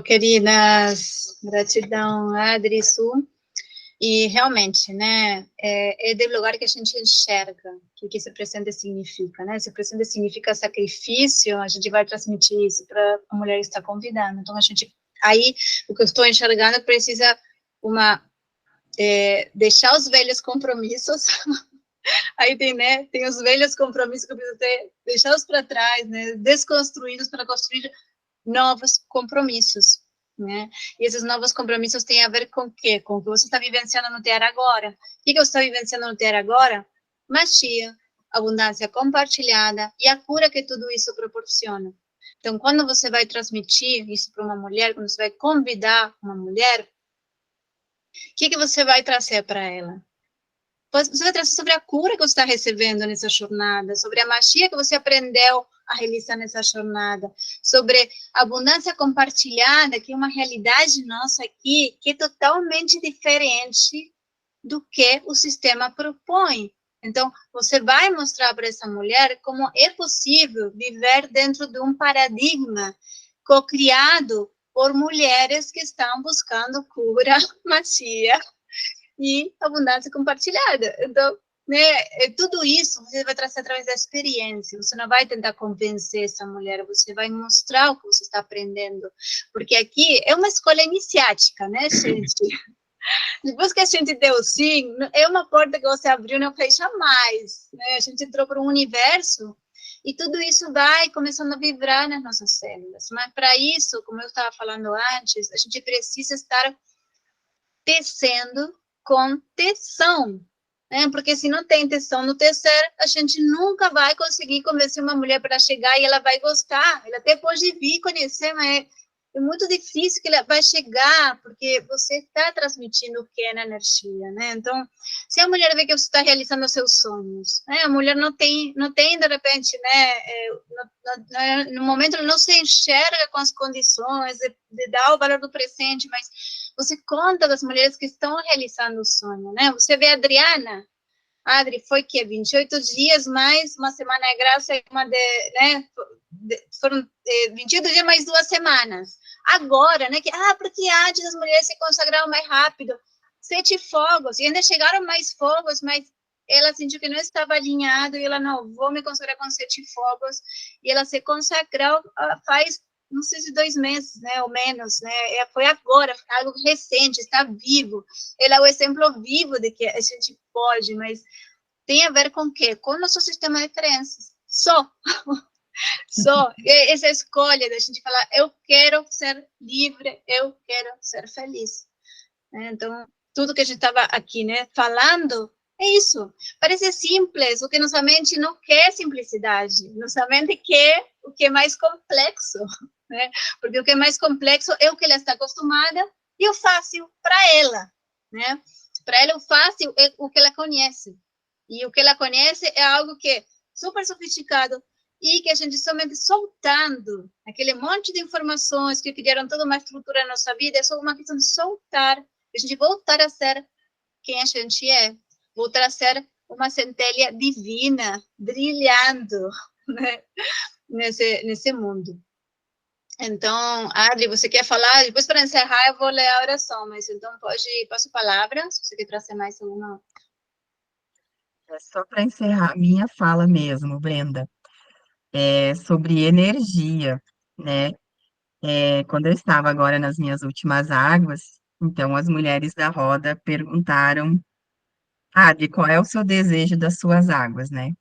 Queridas, gratidão, Adri, Su. E realmente, né, é do lugar que a gente enxerga o que esse presente significa, né? Esse presente significa sacrifício, a gente vai transmitir isso para a mulher que está convidando. Então, aí, o que eu estou enxergando precisa deixar os velhos compromissos. Aí tem os velhos compromissos que eu preciso deixá-los para trás, né? Desconstruí-los para construir novos compromissos, né? E esses novos compromissos têm a ver com o quê? Com o que você está vivenciando no Tear agora. O que você está vivenciando no Tear agora? Magia, abundância compartilhada e a cura que tudo isso proporciona. Então, quando você vai transmitir isso para uma mulher, quando você vai convidar uma mulher, o que você vai trazer para ela? Você vai trazer sobre a cura que você está recebendo nessa jornada, sobre a magia que você aprendeu a realizar nessa jornada, sobre a abundância compartilhada, que é uma realidade nossa aqui, que é totalmente diferente do que o sistema propõe. Então, você vai mostrar para essa mulher como é possível viver dentro de um paradigma co-criado por mulheres que estão buscando cura, magia e abundância compartilhada. Então, né, tudo isso você vai trazer através da experiência. Você não vai tentar convencer essa mulher, você vai mostrar o que você está aprendendo. Porque aqui é uma escola iniciática, né, gente? Depois que a gente deu sim, é uma porta que você abriu e não fecha mais. Né? A gente entrou para um universo e tudo isso vai começando a vibrar nas nossas células. Mas para isso, como eu estava falando antes, a gente precisa estar tecendo com tesão, né? Porque se não tem tesão no tecer, a gente nunca vai conseguir convencer uma mulher para chegar e ela vai gostar. Ela até pode vir conhecer, mas é muito difícil que ela vai chegar, porque você está transmitindo o que é na energia, né? Então, se a mulher vê que você está realizando os seus sonhos, né? A mulher não tem de repente, né? No momento ela não se enxerga com as condições de dar o valor do presente, mas você conta das mulheres que estão realizando o sonho, né? Você vê a Adriana, Adri, foi que 28 dias mais uma semana de graça, foram 28 dias mais 2 semanas. Agora, né? Porque antes as mulheres se consagraram mais rápido. 7 fogos, e ainda chegaram mais fogos, mas ela sentiu que não estava alinhado, e ela, não, vou me consagrar com 7 fogos, e ela se consagrou faz, não sei se 2 meses, né, ou menos, né, foi agora, algo recente, está vivo, ela é o exemplo vivo de que a gente pode, mas tem a ver com o quê? Com o nosso sistema de crenças, só essa escolha da gente falar, eu quero ser livre, eu quero ser feliz, né? Então, tudo que a gente estava aqui, né, falando, é isso. Parece simples, o que nossa mente não quer simplicidade, nossa mente quer o que é mais complexo, né? Porque o que é mais complexo é o que ela está acostumada e o fácil para ela, né? Para ela o fácil é o que ela conhece, e o que ela conhece é algo que é super sofisticado e que a gente somente soltando aquele monte de informações que criaram toda uma estrutura na nossa vida, é só uma questão de soltar, a gente voltar a ser quem a gente é. vou trazer uma centelha divina brilhando, né, nesse mundo. Então, Adri, você quer falar? Depois, para encerrar, eu vou ler a oração, mas então passo a palavra, se você quer trazer mais alguma. É só para encerrar a minha fala mesmo, Brenda, sobre energia, né? Quando eu estava agora nas minhas últimas águas, então as mulheres da roda perguntaram, Adri, qual é o seu desejo das suas águas, né?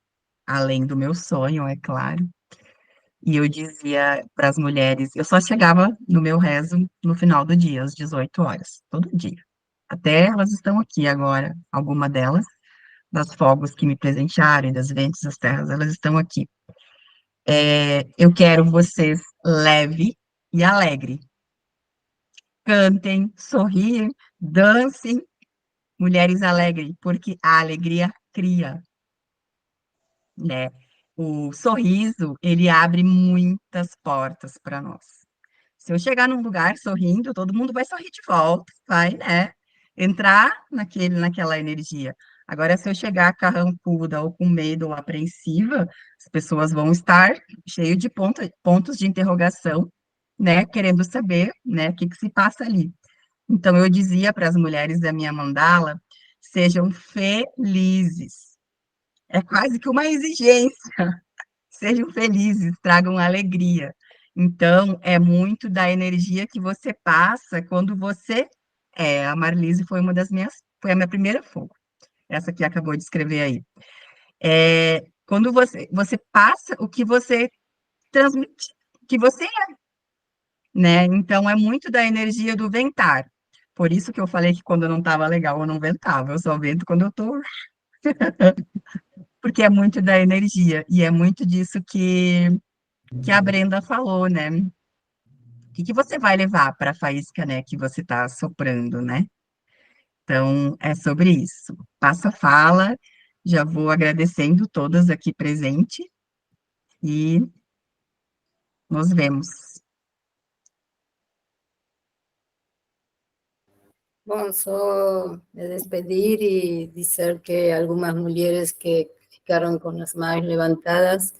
Além do meu sonho, é claro. E eu dizia para as mulheres, eu só chegava no meu rezo no final do dia, às 18 horas, todo dia. Até elas estão aqui agora, alguma delas, das fogos que me presentearam, e das ventos das terras, elas estão aqui. Eu quero vocês leve e alegre. Cantem, sorriem, dancem, mulheres alegres, porque a alegria cria, né? O sorriso, ele abre muitas portas para nós. Se eu chegar num lugar sorrindo, todo mundo vai sorrir de volta, vai, né? Entrar naquela energia. Agora, se eu chegar carrancuda ou com medo ou apreensiva, as pessoas vão estar cheio de pontos de interrogação, né? Querendo saber, né, o que que se passa ali. Então, eu dizia para as mulheres da minha mandala, sejam felizes. É quase que uma exigência. Sejam felizes, tragam alegria. Então, é muito da energia que você passa quando você a Marlise foi uma das minhas, foi a minha primeira fogo, essa que acabou de escrever aí. Quando você passa o que você transmite, que você é, né? Então, é muito da energia do ventar. Por isso que eu falei que quando eu não estava legal, eu não ventava, eu só vento quando eu tô, porque é muito da energia, e é muito disso que a Brenda falou, né? O que que você vai levar para a faísca, né, que você está soprando, né? Então, é sobre isso. Passa a fala, já vou agradecendo todas aqui presentes e nos vemos. Bom, só me despedir y decir que algunas mujeres que ficaron con las manos levantadas,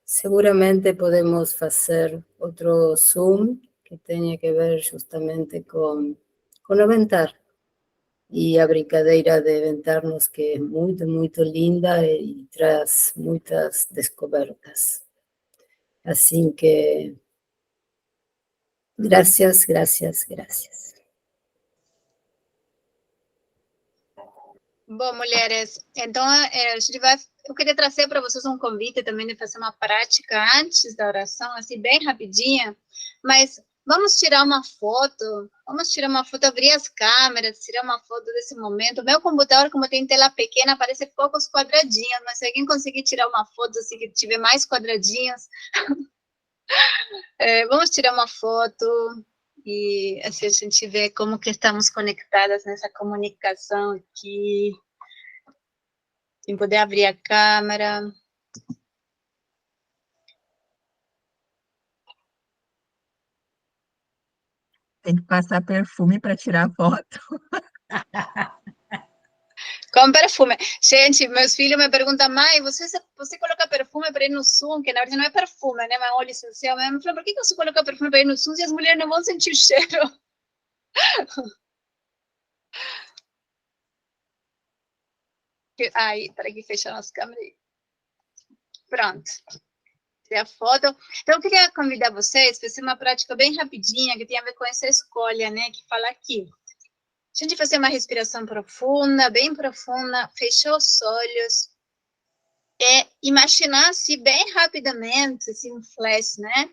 seguramente podemos hacer otro Zoom que tenga que ver justamente con o ventar y a brincadeira de ventarnos que es muy, muy linda y traz muchas descobertas. Así que gracias, gracias, gracias. Bom, mulheres, então a gente vai. Eu queria trazer para vocês um convite também de fazer uma prática antes da oração, assim, bem rapidinha, mas vamos tirar uma foto, abrir as câmeras, tirar uma foto desse momento. O meu computador, como tem tela pequena, aparece poucos quadradinhos, mas se alguém conseguir tirar uma foto assim que tiver mais quadradinhos, vamos tirar uma foto e assim a gente vê como que estamos conectadas nessa comunicação aqui. Sem poder abrir a câmera. Tem que passar perfume para tirar foto. Com perfume. Gente, meus filhos me perguntam, mãe, você coloca perfume para ir no Zoom? Que na verdade não é perfume, né? Mas olha, essencial. Mas me falou, por que você coloca perfume para ir no Zoom se as mulheres não vão sentir o cheiro? Aí, para que fechar as câmeras aí. Pronto. A foto. Então, eu queria convidar vocês para fazer uma prática bem rapidinha, que tem a ver com essa escolha, né? Que fala aqui. A gente fazer uma respiração profunda, bem profunda, fechar os olhos, imaginar assim, bem rapidamente, assim, um flash, né?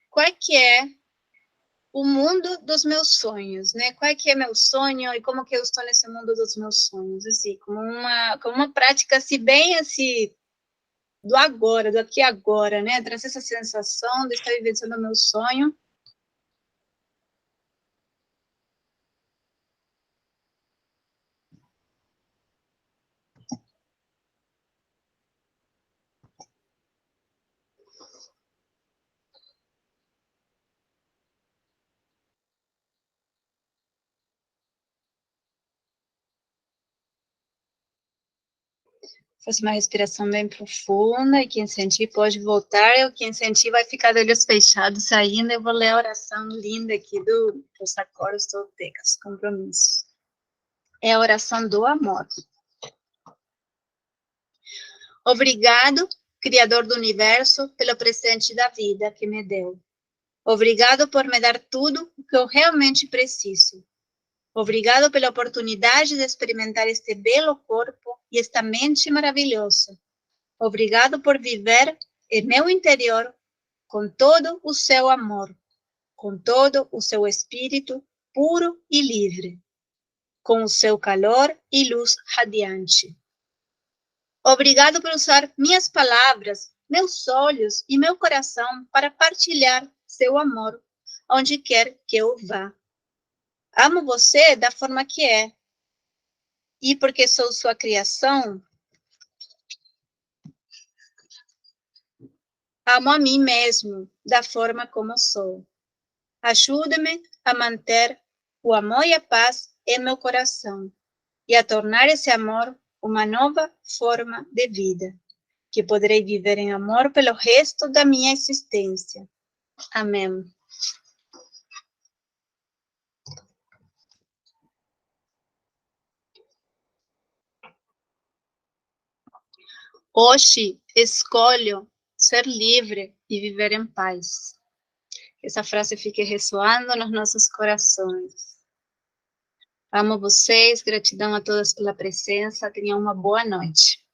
Qual que é o mundo dos meus sonhos, né? Qual que é meu sonho e como que eu estou nesse mundo dos meus sonhos, assim, como uma prática assim, bem assim, do agora, do aqui e agora, né? Trazer essa sensação de estar vivenciando o meu sonho. Faz uma respiração bem profunda, e quem sentir pode voltar, e quem sentir vai ficar de olhos fechados ainda. Eu vou ler a oração linda aqui dos acordes toltecas, compromissos. É a oração do amor. Obrigado, Criador do Universo, pelo presente da vida que me deu. Obrigado por me dar tudo o que eu realmente preciso. Obrigado pela oportunidade de experimentar este belo corpo e esta mente maravilhosa. Obrigado por viver em meu interior com todo o seu amor, com todo o seu espírito puro e livre, com o seu calor e luz radiante. Obrigado por usar minhas palavras, meus olhos e meu coração para partilhar seu amor onde quer que eu vá. Amo você da forma que é. E porque sou sua criação, amo a mim mesmo da forma como sou. Ajude-me a manter o amor e a paz em meu coração e a tornar esse amor uma nova forma de vida, que poderei viver em amor pelo resto da minha existência. Amém. Hoje escolho ser livre e viver em paz. Que essa frase fique ressoando nos nossos corações. Amo vocês, gratidão a todas pela presença, tenham uma boa noite.